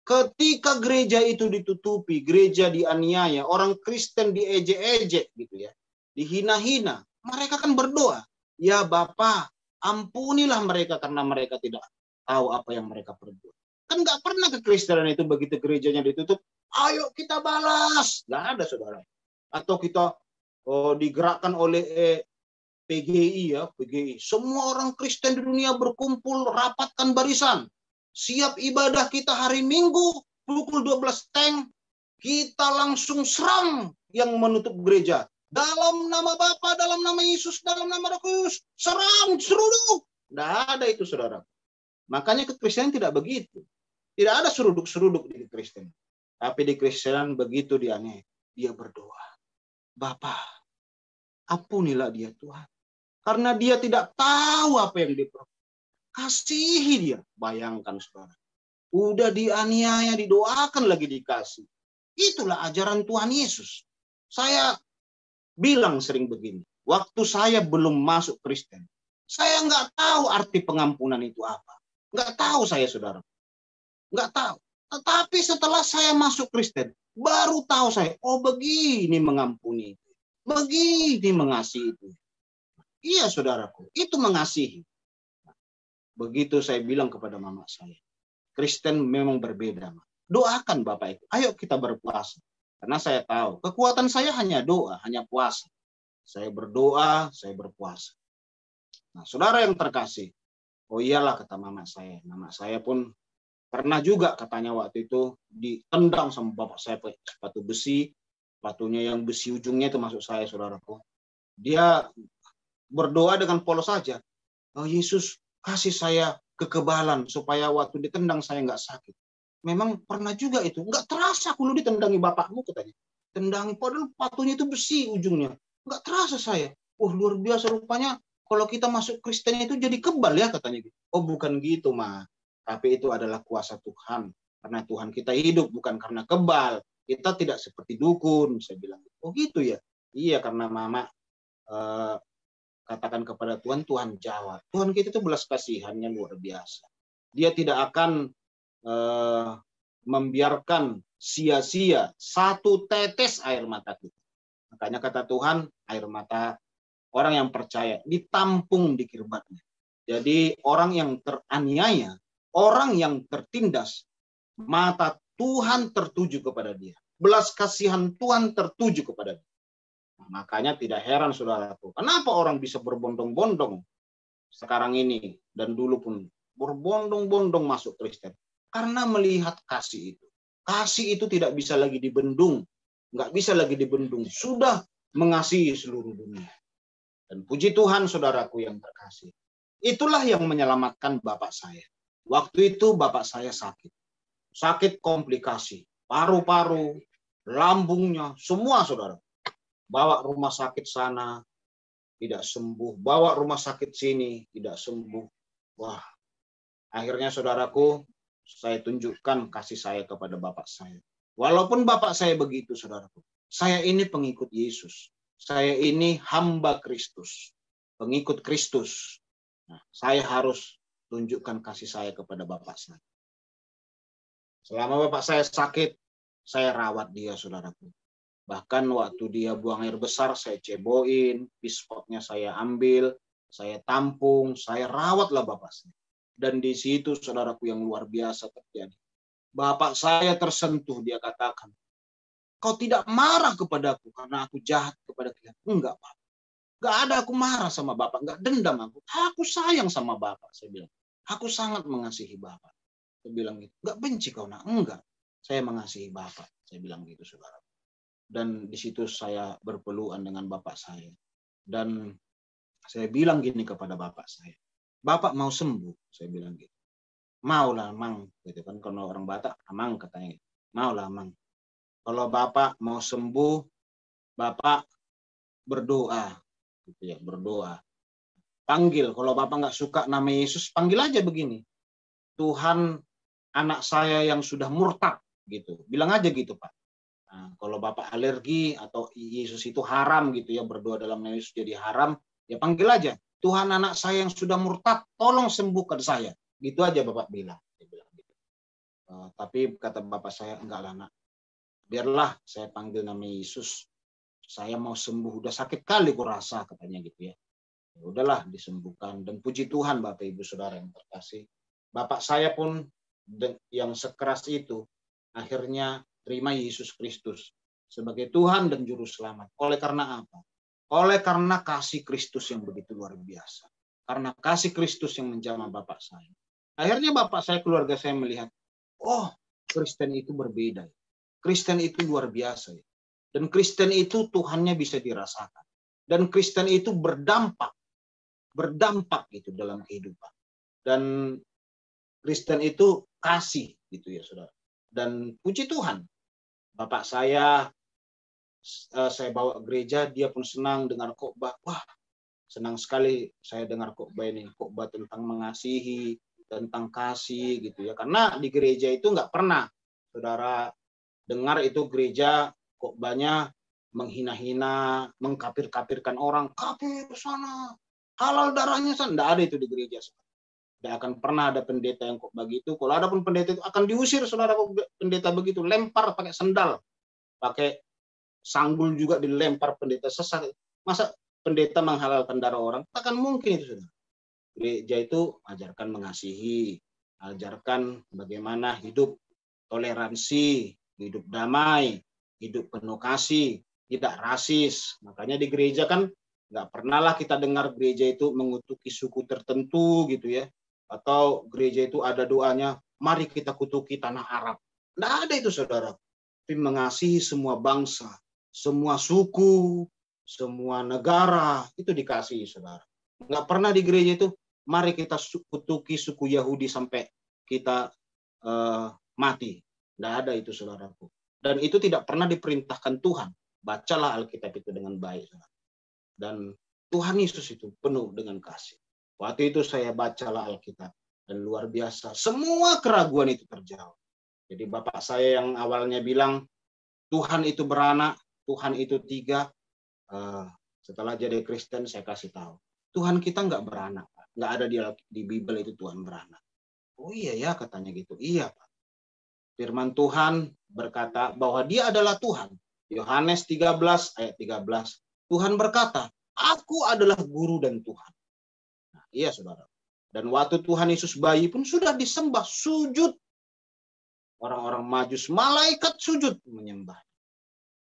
Ketika gereja itu ditutupi, gereja dianiaya, orang Kristen diejek-ejek gitu ya, dihina-hina, mereka kan berdoa, ya Bapa, ampunilah mereka karena mereka tidak tahu apa yang mereka perbuat. Kan nggak pernah kekristenan itu begitu gerejanya ditutup, ayo kita balas. Nggak ada, saudara. Atau kita digerakkan oleh PGI ya, PGI. Semua orang Kristen di dunia berkumpul, rapatkan barisan. Siap ibadah kita hari Minggu, pukul 12 teng, kita langsung serang yang menutup gereja. Dalam nama Bapa, dalam nama Yesus, dalam nama Roh Kudus, serang, seruduk. Tidak ada itu, saudara. Makanya kekristenan tidak begitu. Tidak ada seruduk-seruduk di Kristen. Tapi di Kristenan begitu dianiaya. Dia berdoa. Bapa, ampunilah dia Tuhan. Karena dia tidak tahu apa yang dia perbuat. Kasihi dia. Bayangkan, saudara. Udah dianiaya, didoakan lagi dikasih. Itulah ajaran Tuhan Yesus. Saya bilang sering begini. Waktu saya belum masuk Kristen, saya nggak tahu arti pengampunan itu apa. Nggak tahu saya, saudara. Nggak tahu. Tetapi setelah saya masuk Kristen, baru tahu saya, oh begini mengampuni itu. Begini mengasihi itu. Iya, saudaraku, itu mengasihi. Begitu saya bilang kepada mama saya, Kristen memang berbeda. Doakan Bapak itu, ayo kita berpuasa. Karena saya tahu, kekuatan saya hanya doa, hanya puasa. Saya berdoa, saya berpuasa. Nah, saudara yang terkasih, oh iyalah kata mama saya pun pernah juga katanya waktu itu ditendang sama bapak saya pakai sepatu besi, sepatunya yang besi ujungnya itu masuk saya, saudaraku. Dia berdoa dengan polos saja. Oh Yesus, kasih saya kekebalan supaya waktu ditendang saya nggak sakit. Memang pernah juga itu, nggak terasa aku lu ditendangi bapakmu katanya. Tendangi padahal sepatunya itu besi ujungnya. Nggak terasa saya. Oh luar biasa rupanya kalau kita masuk Kristen itu jadi kebal ya katanya. Oh bukan gitu mah. Tapi itu adalah kuasa Tuhan. Karena Tuhan kita hidup bukan karena kebal. Kita tidak seperti dukun, saya bilang. Oh gitu ya. Iya, karena mama katakan kepada Tuhan, Tuhan jawab. Tuhan kita itu belas kasihannya luar biasa. Dia tidak akan membiarkan sia-sia satu tetes air mata kita. Makanya kata Tuhan, air mata orang yang percaya ditampung di kirbatnya. Jadi orang yang teraniaya, orang yang tertindas, mata Tuhan tertuju kepada dia. Belas kasihan Tuhan tertuju kepada dia. Nah, makanya tidak heran saudaraku, kenapa orang bisa berbondong-bondong sekarang ini dan dulu pun berbondong-bondong masuk Kristen. Karena melihat kasih itu. Kasih itu tidak bisa lagi dibendung. Nggak bisa lagi dibendung. Sudah mengasihi seluruh dunia. Dan puji Tuhan saudaraku yang terkasih. Itulah yang menyelamatkan bapak saya. Waktu itu bapak saya sakit. Sakit komplikasi. Paru-paru, lambungnya, semua saudara. Bawa rumah sakit sana, tidak sembuh. Bawa rumah sakit sini, tidak sembuh. Wah, akhirnya saudaraku, saya tunjukkan kasih saya kepada bapak saya. Walaupun bapak saya begitu, saudaraku. Saya ini pengikut Yesus. Saya ini hamba Kristus. Pengikut Kristus. Nah, saya harus tunjukkan kasih saya kepada bapak saya. Selama bapak saya sakit, saya rawat dia, saudaraku. Bahkan waktu dia buang air besar, saya ceboin, pispotnya saya ambil, saya tampung, saya rawatlah bapak saya. Dan di situ saudaraku yang luar biasa terjadi. Bapak saya tersentuh, dia katakan, kau tidak marah kepadaku karena aku jahat kepada kalian. Enggak, Pak. Enggak ada aku marah sama bapak, enggak dendam aku. Aku sayang sama bapak, saya bilang. Aku sangat mengasihi bapak. Saya bilang gitu. Enggak benci kau, nak? Enggak. Saya mengasihi bapak, saya bilang gitu, saudara. Dan di situ saya berpelukan dengan bapak saya. Dan Saya bilang gini kepada bapak saya, bapak mau sembuh? Saya bilang gitu. Maulah mang, gitu kan, kalau orang Batak amang katanya, maulah mang. Kalau bapak mau sembuh, bapak berdoa, gitu ya, berdoa. Panggil, kalau bapak nggak suka nama Yesus, panggil aja begini, Tuhan anak saya yang sudah murtad, gitu. Bilang aja gitu Pak. Nah, kalau bapak alergi atau Yesus itu haram gitu ya, berdoa dalam nama Yesus jadi haram, ya panggil aja, Tuhan anak saya yang sudah murtad, tolong sembuhkan saya. Gitu aja bapak bilang. Tapi kata bapak saya, enggak lah nak, biarlah saya panggil nama Yesus, saya mau sembuh, udah sakit kali kurasa katanya gitu ya. Udahlah disembuhkan, dan puji Tuhan Bapak Ibu Saudara yang terkasih, bapak saya pun yang sekeras itu akhirnya terima Yesus Kristus sebagai Tuhan dan Juru Selamat. Oleh karena apa? Oleh karena kasih Kristus yang begitu luar biasa. Karena kasih Kristus yang menjamah bapak saya. Akhirnya bapak saya, keluarga saya melihat, oh, Kristen itu berbeda. Kristen itu luar biasa. Dan Kristen itu Tuhannya bisa dirasakan. Dan Kristen itu berdampak gitu dalam kehidupan. Dan Kristen itu kasih gitu ya saudara. Dan puji Tuhan, bapak saya bawa gereja, dia pun senang dengar khotbah. Wah, senang sekali saya dengar khotbah ini, khotbah tentang mengasihi, tentang kasih gitu ya. Karena di gereja itu nggak pernah saudara dengar itu gereja khotbahnya menghina-hina, mengkafir-kafirkan orang, kafir sana, halal darahnya sana. Nggak ada itu di gereja. Tidak akan pernah ada pendeta yang khotbah begitu. Kalau ada pun pendeta itu akan diusir saudara, pendeta begitu, lempar pakai sendal, pakai sanggul juga dilempar pendeta sesat. Masa pendeta menghalalkan darah orang? Takkan mungkin itu saudara. Gereja itu ajarkan mengasihi, ajarkan bagaimana hidup toleransi, hidup damai, hidup penuh kasih, tidak rasis. Makanya di gereja kan nggak pernah lah kita dengar gereja itu mengutuki suku tertentu gitu ya, atau gereja itu ada doanya, mari kita kutuki tanah Arab. Nggak ada itu saudara. Tapi mengasihi semua bangsa, semua suku, semua negara, itu dikasihi saudara. Nggak pernah di gereja itu, mari kita kutuki suku Yahudi sampai kita mati. Nggak ada itu saudaraku. Dan itu tidak pernah diperintahkan Tuhan. Bacalah Alkitab itu dengan baik. Dan Tuhan Yesus itu penuh dengan kasih. Waktu itu saya bacalah Alkitab. Dan luar biasa. Semua keraguan itu terjawab. Jadi bapak saya yang awalnya bilang, Tuhan itu beranak, Tuhan itu tiga. Setelah jadi Kristen saya kasih tahu. Tuhan kita nggak beranak. Nggak ada di Bible itu Tuhan beranak. Oh iya ya katanya gitu. Iya Pak. Firman Tuhan berkata bahwa dia adalah Tuhan. Yohanes 13 ayat 13. Tuhan berkata, aku adalah guru dan Tuhan. Nah, iya saudara. Dan waktu Tuhan Yesus bayi pun sudah disembah, sujud. Orang-orang Majus, malaikat sujud menyembah.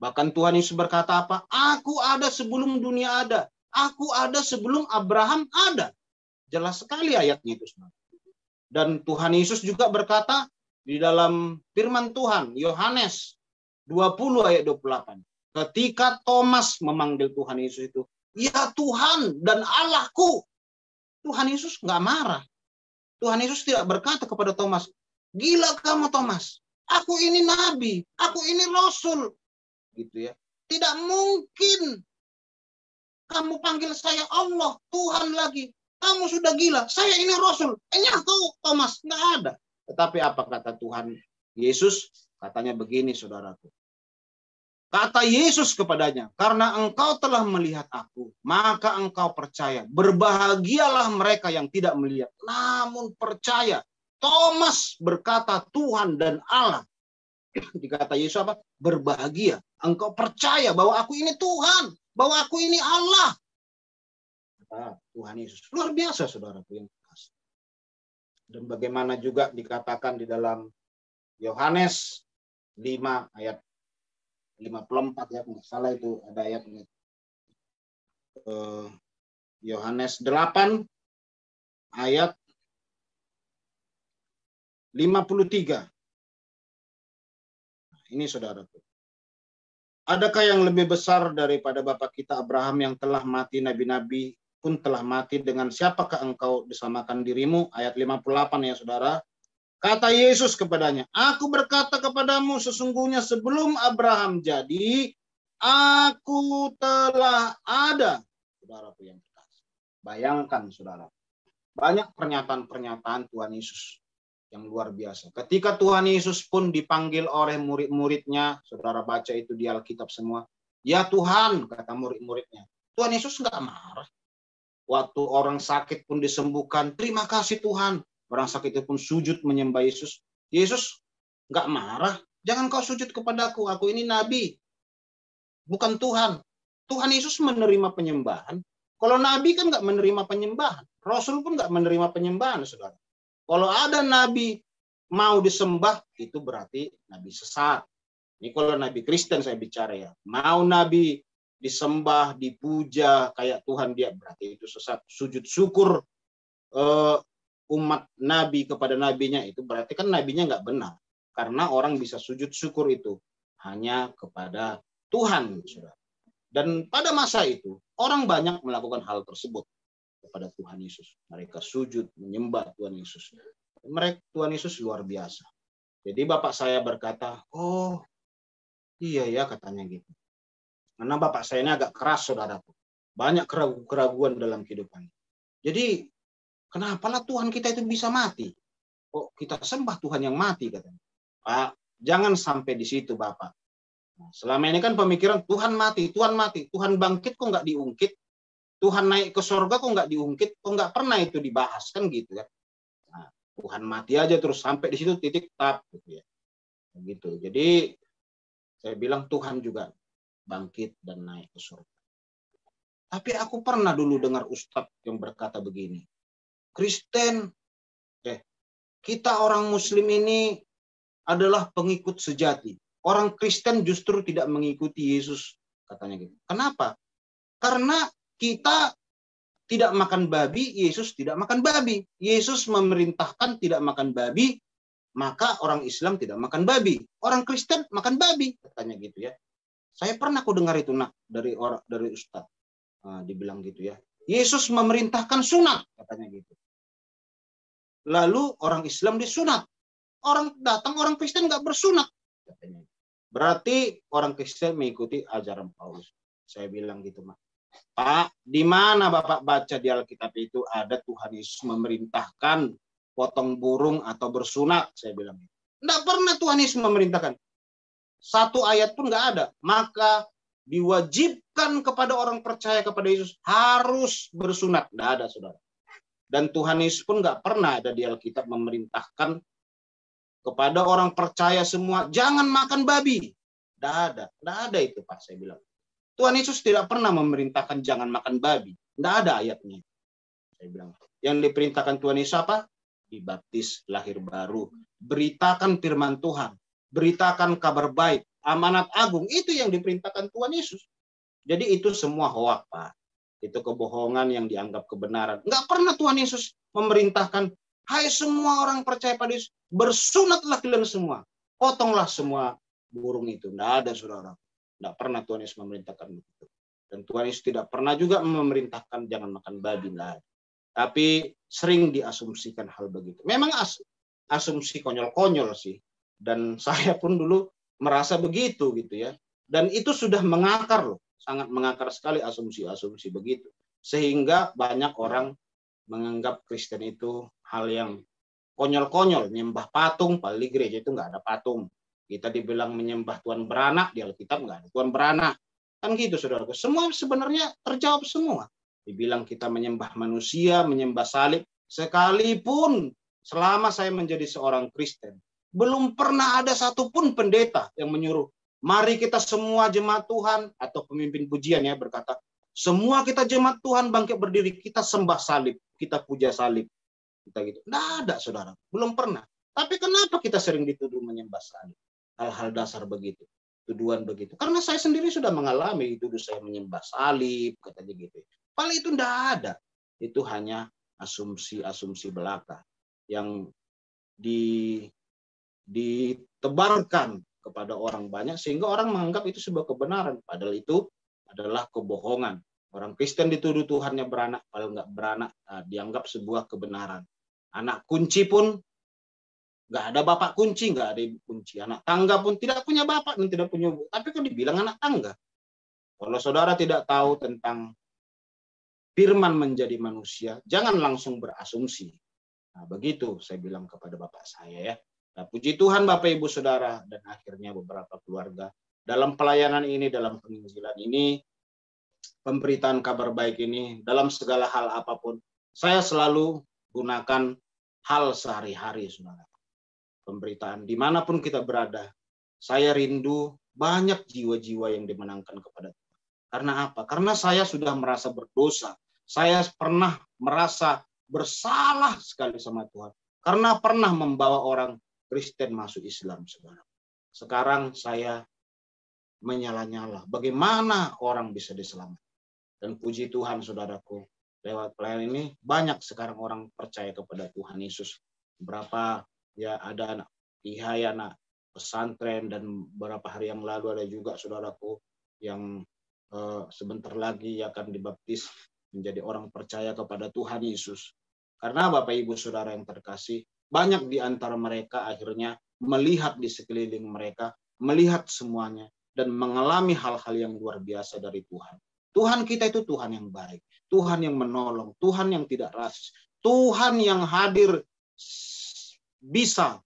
Bahkan Tuhan Yesus berkata apa? Aku ada sebelum dunia ada. Aku ada sebelum Abraham ada. Jelas sekali ayatnya itu saudara. Dan Tuhan Yesus juga berkata di dalam firman Tuhan, Yohanes 20 ayat 28. Ketika Thomas memanggil Tuhan Yesus itu, ya Tuhan dan Allahku. Tuhan Yesus nggak marah. Tuhan Yesus tidak berkata kepada Thomas, gila kamu Thomas, aku ini nabi, aku ini rasul. Gitu ya. Tidak mungkin kamu panggil saya Allah, Tuhan lagi. Kamu sudah gila, saya ini rasul. Kau Thomas, nggak ada. Tetapi apa kata Tuhan Yesus? Katanya begini saudaraku. Kata Yesus kepadanya, karena engkau telah melihat aku, maka engkau percaya. Berbahagialah mereka yang tidak melihat, namun percaya. Thomas berkata Tuhan dan Allah. Dikata Yesus apa? Berbahagia. Engkau percaya bahwa aku ini Tuhan, bahwa aku ini Allah. Kata Tuhan Yesus. Luar biasa saudaraku yang kasih. Dan bagaimana juga dikatakan di dalam Yohanes 5 ayat 54 ya, nggak salah itu ada ayatnya. Yohanes 8 ayat 53. Ini saudaraku. Adakah yang lebih besar daripada Bapak kita Abraham yang telah mati nabi-nabi pun telah mati, dengan siapakah engkau disamakan dirimu? Ayat 58 ya saudara. Kata Yesus kepadanya, aku berkata kepadamu, sesungguhnya sebelum Abraham jadi, aku telah ada. Saudaraku yang terkasih. Bayangkan saudara, banyak pernyataan-pernyataan Tuhan Yesus yang luar biasa. Ketika Tuhan Yesus pun dipanggil oleh murid-muridnya, saudara baca itu di Alkitab semua. Ya Tuhan, kata murid-muridnya. Tuhan Yesus nggak marah. Waktu orang sakit pun disembuhkan, terima kasih Tuhan. Orang sakit itu pun sujud menyembah Yesus. Yesus nggak marah. Jangan kau sujud kepadaku, aku ini nabi, bukan Tuhan. Tuhan Yesus menerima penyembahan. Kalau nabi kan nggak menerima penyembahan. Rasul pun nggak menerima penyembahan, saudara. Kalau ada nabi mau disembah, itu berarti nabi sesat. Ini kalau nabi Kristen saya bicara ya. Mau nabi disembah, dipuja kayak Tuhan dia, berarti itu sesat. Sujud syukur umat nabi kepada nabinya, itu berarti kan nabinya nggak benar. Karena orang bisa sujud syukur itu hanya kepada Tuhan, saudara. Dan pada masa itu orang banyak melakukan hal tersebut kepada Tuhan Yesus. Mereka sujud menyembah Tuhan Yesus. Tuhan Yesus luar biasa. Jadi bapak saya berkata, oh iya ya, katanya gitu. Karena bapak saya ini agak keras, saudaraku. Banyak keraguan dalam kehidupan. Jadi kenapalah Tuhan kita itu bisa mati? Kok kita sembah Tuhan yang mati, katanya. Pak, jangan sampai di situ Bapak. Nah, selama ini kan pemikiran Tuhan mati, Tuhan bangkit kok nggak diungkit, Tuhan naik ke surga kok nggak diungkit, kok nggak pernah itu dibahas, kan gitu ya. Nah, Tuhan mati aja terus sampai di situ titik tap, gitu ya. Begitu. Jadi saya bilang Tuhan juga bangkit dan naik ke surga. Tapi aku pernah dulu dengar ustadz yang berkata begini, Kristen, kita orang Muslim ini adalah pengikut sejati. Orang Kristen justru tidak mengikuti Yesus, katanya gitu. Kenapa? Karena kita tidak makan babi, Yesus tidak makan babi. Yesus memerintahkan tidak makan babi, maka orang Islam tidak makan babi. Orang Kristen makan babi, katanya gitu ya. Saya pernah dengar itu dari ustaz. Nah, dibilang gitu ya. Yesus memerintahkan sunat, katanya gitu. Lalu orang Islam disunat. Orang Kristen nggak bersunat, katanya. Berarti orang Kristen mengikuti ajaran Paulus. Saya bilang gitu, Pak, di mana Bapak baca di Alkitab itu ada Tuhan Yesus memerintahkan potong burung atau bersunat? Saya bilang. Nggak pernah Tuhan Yesus memerintahkan. Satu ayat pun nggak ada. Maka diwajibkan kepada orang percaya kepada Yesus harus bersunat. Nggak ada, saudara. Dan Tuhan Yesus pun nggak pernah ada di Alkitab memerintahkan kepada orang percaya semua, jangan makan babi. Nggak ada itu Pak, saya bilang. Tuhan Yesus tidak pernah memerintahkan jangan makan babi. Nggak ada ayatnya. Saya bilang. Yang diperintahkan Tuhan Yesus apa? Dibaptis, lahir baru. Beritakan firman Tuhan. Beritakan kabar baik. Amanat agung. Itu yang diperintahkan Tuhan Yesus. Jadi itu semua hoak, Pak. Itu kebohongan yang dianggap kebenaran. Nggak pernah Tuhan Yesus memerintahkan, hai semua orang percaya pada Yesus, bersunatlah kalian semua. Potonglah semua burung itu. Nggak ada, saudara. Nggak pernah Tuhan Yesus memerintahkan begitu. Dan Tuhan Yesus tidak pernah juga memerintahkan jangan makan babi. Nggak ada. Tapi sering diasumsikan hal begitu. Memang asumsi konyol-konyol sih. Dan saya pun dulu merasa begitu gitu ya. Dan itu sudah mengakar loh. Sangat mengakar sekali asumsi-asumsi begitu. Sehingga banyak orang menganggap Kristen itu hal yang konyol-konyol. Menyembah patung, padahal di gereja itu nggak ada patung. Kita dibilang menyembah Tuhan beranak, di Alkitab nggak ada Tuhan beranak. Kan gitu, saudaraku. Semua sebenarnya terjawab semua. Dibilang kita menyembah manusia, menyembah salib. Sekalipun selama saya menjadi seorang Kristen, belum pernah ada satupun pendeta yang menyuruh, mari kita semua jemaat Tuhan, atau pemimpin pujian ya berkata, semua kita jemaat Tuhan bangkit berdiri, kita sembah salib, kita puja salib. Kita gitu. Nggak ada, saudara. Belum pernah. Tapi kenapa kita sering dituduh menyembah salib? Hal-hal dasar begitu. Tuduhan begitu. Karena saya sendiri sudah mengalami dituduh saya menyembah salib, katanya gitu. Padahal itu nggak ada. Itu hanya asumsi-asumsi belaka yang ditebarkan kepada orang banyak sehingga orang menganggap itu sebuah kebenaran. Padahal itu adalah kebohongan. Orang Kristen dituduh Tuhannya beranak, kalau nggak beranak dianggap sebuah kebenaran. Anak kunci pun nggak ada bapak kunci, nggak ada ibu kunci. Anak tangga pun tidak punya bapak dan tidak punya ibu. Tapi kok dibilang anak tangga? Kalau saudara tidak tahu tentang firman menjadi manusia, jangan langsung berasumsi. Nah, begitu saya bilang kepada bapak saya ya. Nah, puji Tuhan Bapak Ibu Saudara, dan akhirnya beberapa keluarga dalam pelayanan ini, dalam penginjilan ini, pemberitaan kabar baik ini, dalam segala hal apapun, saya selalu gunakan hal sehari-hari, saudara. Pemberitaan dimanapun kita berada, saya rindu banyak jiwa-jiwa yang dimenangkan kepada Tuhan. Karena apa? Karena saya sudah merasa berdosa. Saya pernah merasa bersalah sekali sama Tuhan. Karena pernah membawa orang Kristen masuk Islam, saudara. Sekarang saya menyala-nyala. Bagaimana orang bisa diselamatkan? Dan puji Tuhan, saudaraku, lewat pelayanan ini banyak sekarang orang percaya kepada Tuhan Yesus. Berapa ya ada anak pihai, anak pesantren, dan beberapa hari yang lalu ada juga saudaraku yang sebentar lagi akan dibaptis menjadi orang percaya kepada Tuhan Yesus. Karena Bapak Ibu Saudara yang terkasih, banyak di antara mereka akhirnya melihat di sekeliling mereka, melihat semuanya, dan mengalami hal-hal yang luar biasa dari Tuhan. Tuhan kita itu Tuhan yang baik, Tuhan yang menolong, Tuhan yang tidak rasis, Tuhan yang hadir, bisa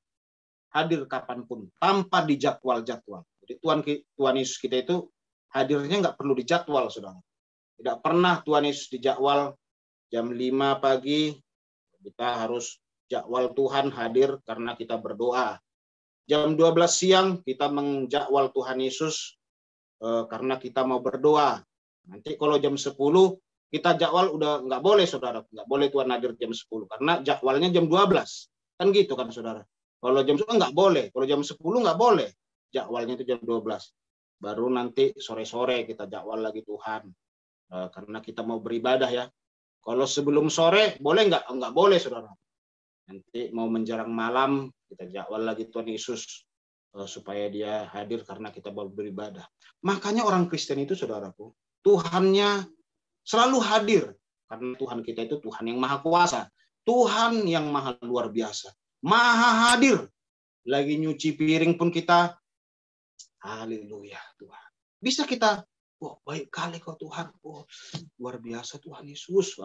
hadir kapanpun tanpa dijadwal-jadwal. Jadi Tuhan Yesus kita itu hadirnya nggak perlu dijadwal, saudara. Tidak pernah Tuhan Yesus dijadwal jam 5 pagi kita harus jadwal Tuhan hadir karena kita berdoa. Jam 12 siang kita menjadwal Tuhan Yesus karena kita mau berdoa. Nanti kalau jam 10 kita jadwal udah nggak boleh, saudara. Nggak boleh Tuhan hadir jam 10 karena jadwalnya jam 12. Kan gitu kan, saudara. Kalau jam 10 nggak boleh. Kalau jam 10 nggak boleh. Jadwalnya itu jam 12. Baru nanti sore-sore kita jadwal lagi Tuhan. Karena kita mau beribadah ya. Kalau sebelum sore boleh nggak? Nggak boleh, saudara. Nanti mau menjelang malam kita jadwal lagi Tuhan Yesus supaya dia hadir karena kita mau beribadah. Makanya orang Kristen itu, saudaraku, Tuhannya selalu hadir. Karena Tuhan kita itu Tuhan yang maha kuasa. Tuhan yang maha luar biasa. Maha hadir. Lagi nyuci piring pun kita, haleluya Tuhan. Bisa kita, oh baik kali kau Tuhan. Oh luar biasa Tuhan Yesus.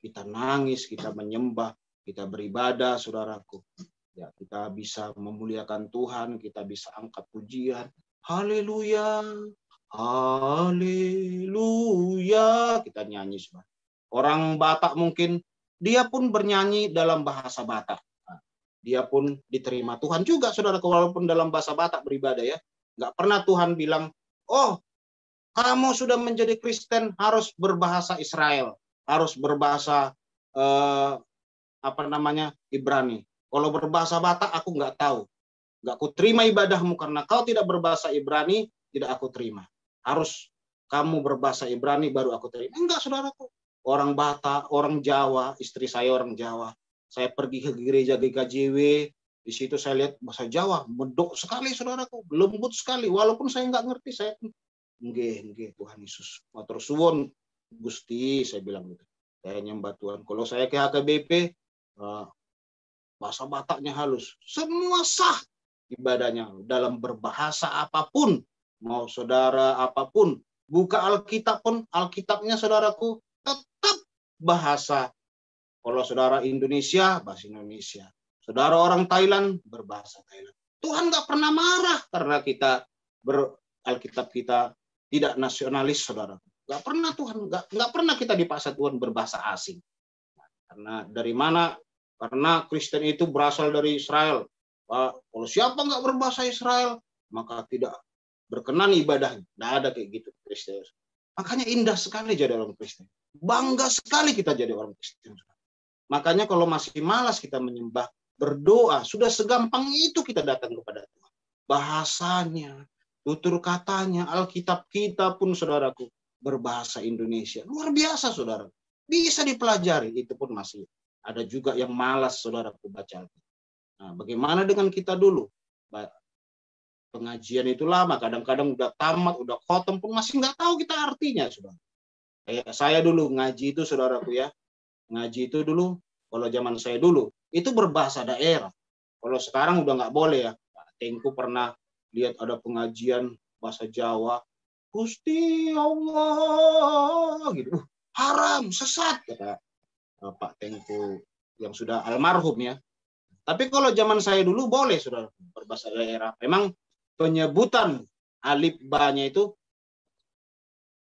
Kita nangis, kita menyembah, kita beribadah, saudaraku. Ya, kita bisa memuliakan Tuhan, kita bisa angkat pujian. Haleluya. Haleluya, kita nyanyi, saudara. Orang Batak mungkin dia pun bernyanyi dalam bahasa Batak. Dia pun diterima Tuhan juga, saudara, walaupun dalam bahasa Batak beribadah ya. Nggak pernah Tuhan bilang, oh kamu sudah menjadi Kristen harus berbahasa Israel, harus berbahasa Ibrani. Kalau berbahasa Batak aku nggak tahu, nggak aku terima ibadahmu karena kau tidak berbahasa Ibrani, tidak aku terima. Harus kamu berbahasa Ibrani baru aku terima. Enggak, saudaraku. Orang Batak, orang Jawa, istri saya orang Jawa. Saya pergi ke gereja GKJW, di situ saya lihat bahasa Jawa, medok sekali, saudaraku, lembut sekali. Walaupun saya nggak ngerti, saya nggih Tuhan Yesus. Matur suwun Gusti, saya bilang gitu. Saya nyembah Tuhan. Kalau saya ke HKBP, bahasa Bataknya halus. Semua sah ibadahnya dalam berbahasa apapun. Mau saudara apapun, buka Alkitab pun, Alkitabnya saudaraku tetap bahasa. Kalau saudara Indonesia, bahasa Indonesia. Saudara orang Thailand, berbahasa Thailand. Tuhan nggak pernah marah karena kita Alkitab kita tidak nasionalis, saudara. Nggak pernah Tuhan, nggak pernah kita dipaksa Tuhan berbahasa asing. Karena dari mana? Karena Kristen itu berasal dari Israel. Kalau siapa nggak berbahasa Israel, maka tidak berkenan ibadah. Nggak ada kayak gitu Kristen. Makanya indah sekali jadi orang Kristen. Bangga sekali kita jadi orang Kristen. Makanya kalau masih malas kita menyembah, berdoa, sudah segampang itu kita datang kepada Tuhan. Bahasanya, tutur katanya, Alkitab kita pun, saudaraku, berbahasa Indonesia. Luar biasa, saudara. Bisa dipelajari, itu pun masih. Ada juga yang malas, saudaraku, baca. Nah, bagaimana dengan kita dulu? Pengajian itu lama, kadang-kadang udah tamat, udah khotom pun masih nggak tahu kita artinya, saudara. Saya dulu ngaji itu, saudaraku ya, ngaji itu dulu, kalau zaman saya dulu, itu berbahasa daerah. Kalau sekarang udah nggak boleh ya. Pak Tengku pernah lihat ada pengajian bahasa Jawa, Gusti Allah, gitu. Haram, sesat, kata Pak Tengku yang sudah almarhum ya. Tapi kalau zaman saya dulu boleh, saudara, berbahasa daerah. Memang penyebutan alif ba-nya itu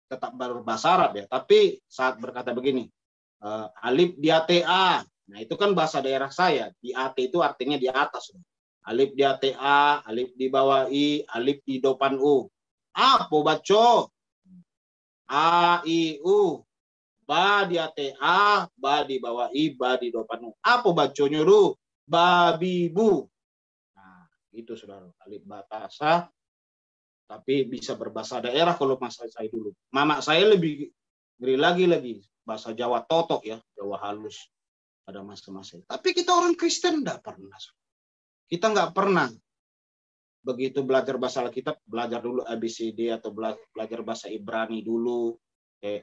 tetap berbahasa Arab ya. Tapi saat berkata begini, alif di ATA, nah itu kan bahasa daerah saya. Di AT itu artinya di atas. Alif di ATA, alif di bawah I, alif di depan U. Apa baca? A, I, U. Ba di ATA, ba di bawah I, ba di depan U. Apa bacanya lu? Babi bu. Nah, itu saudara. Alif bahasa, tapi bisa berbahasa daerah kalau masa saya dulu. Mama saya lebih ngeri lagi bahasa Jawa totok ya, Jawa halus pada masa-masa. Tapi kita orang Kristen enggak pernah. Kita nggak pernah begitu belajar bahasa Alkitab, belajar dulu ABCD atau belajar bahasa Ibrani dulu,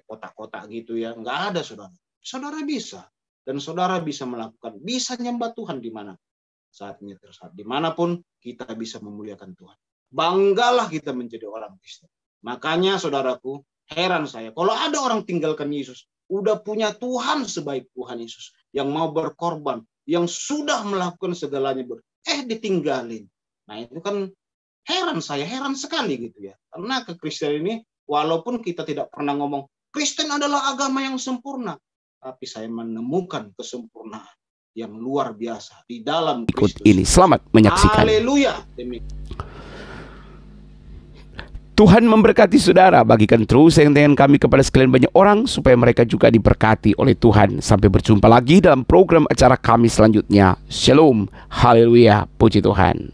kotak-kotak gitu ya. Nggak ada, saudara. Saudara bisa. Dan saudara bisa melakukan, bisa nyembah Tuhan di mana saatnya tersaat. Dimanapun kita bisa memuliakan Tuhan. Banggalah kita menjadi orang Kristen. Makanya saudaraku, heran saya. Kalau ada orang tinggalkan Yesus, udah punya Tuhan sebaik Tuhan Yesus, yang mau berkorban, yang sudah melakukan segalanya, ditinggalin. Nah itu kan heran saya, heran sekali gitu ya. Karena kekristenan ini, walaupun kita tidak pernah ngomong, Kristen adalah agama yang sempurna. Tapi saya menemukan kesempurnaan yang luar biasa di dalam Kristus. Ini selamat menyaksikan. Haleluya. Tuhan memberkati saudara. Bagikan terus dengan kami kepada sekalian banyak orang, supaya mereka juga diberkati oleh Tuhan. Sampai berjumpa lagi dalam program acara kami selanjutnya. Shalom. Haleluya. Puji Tuhan.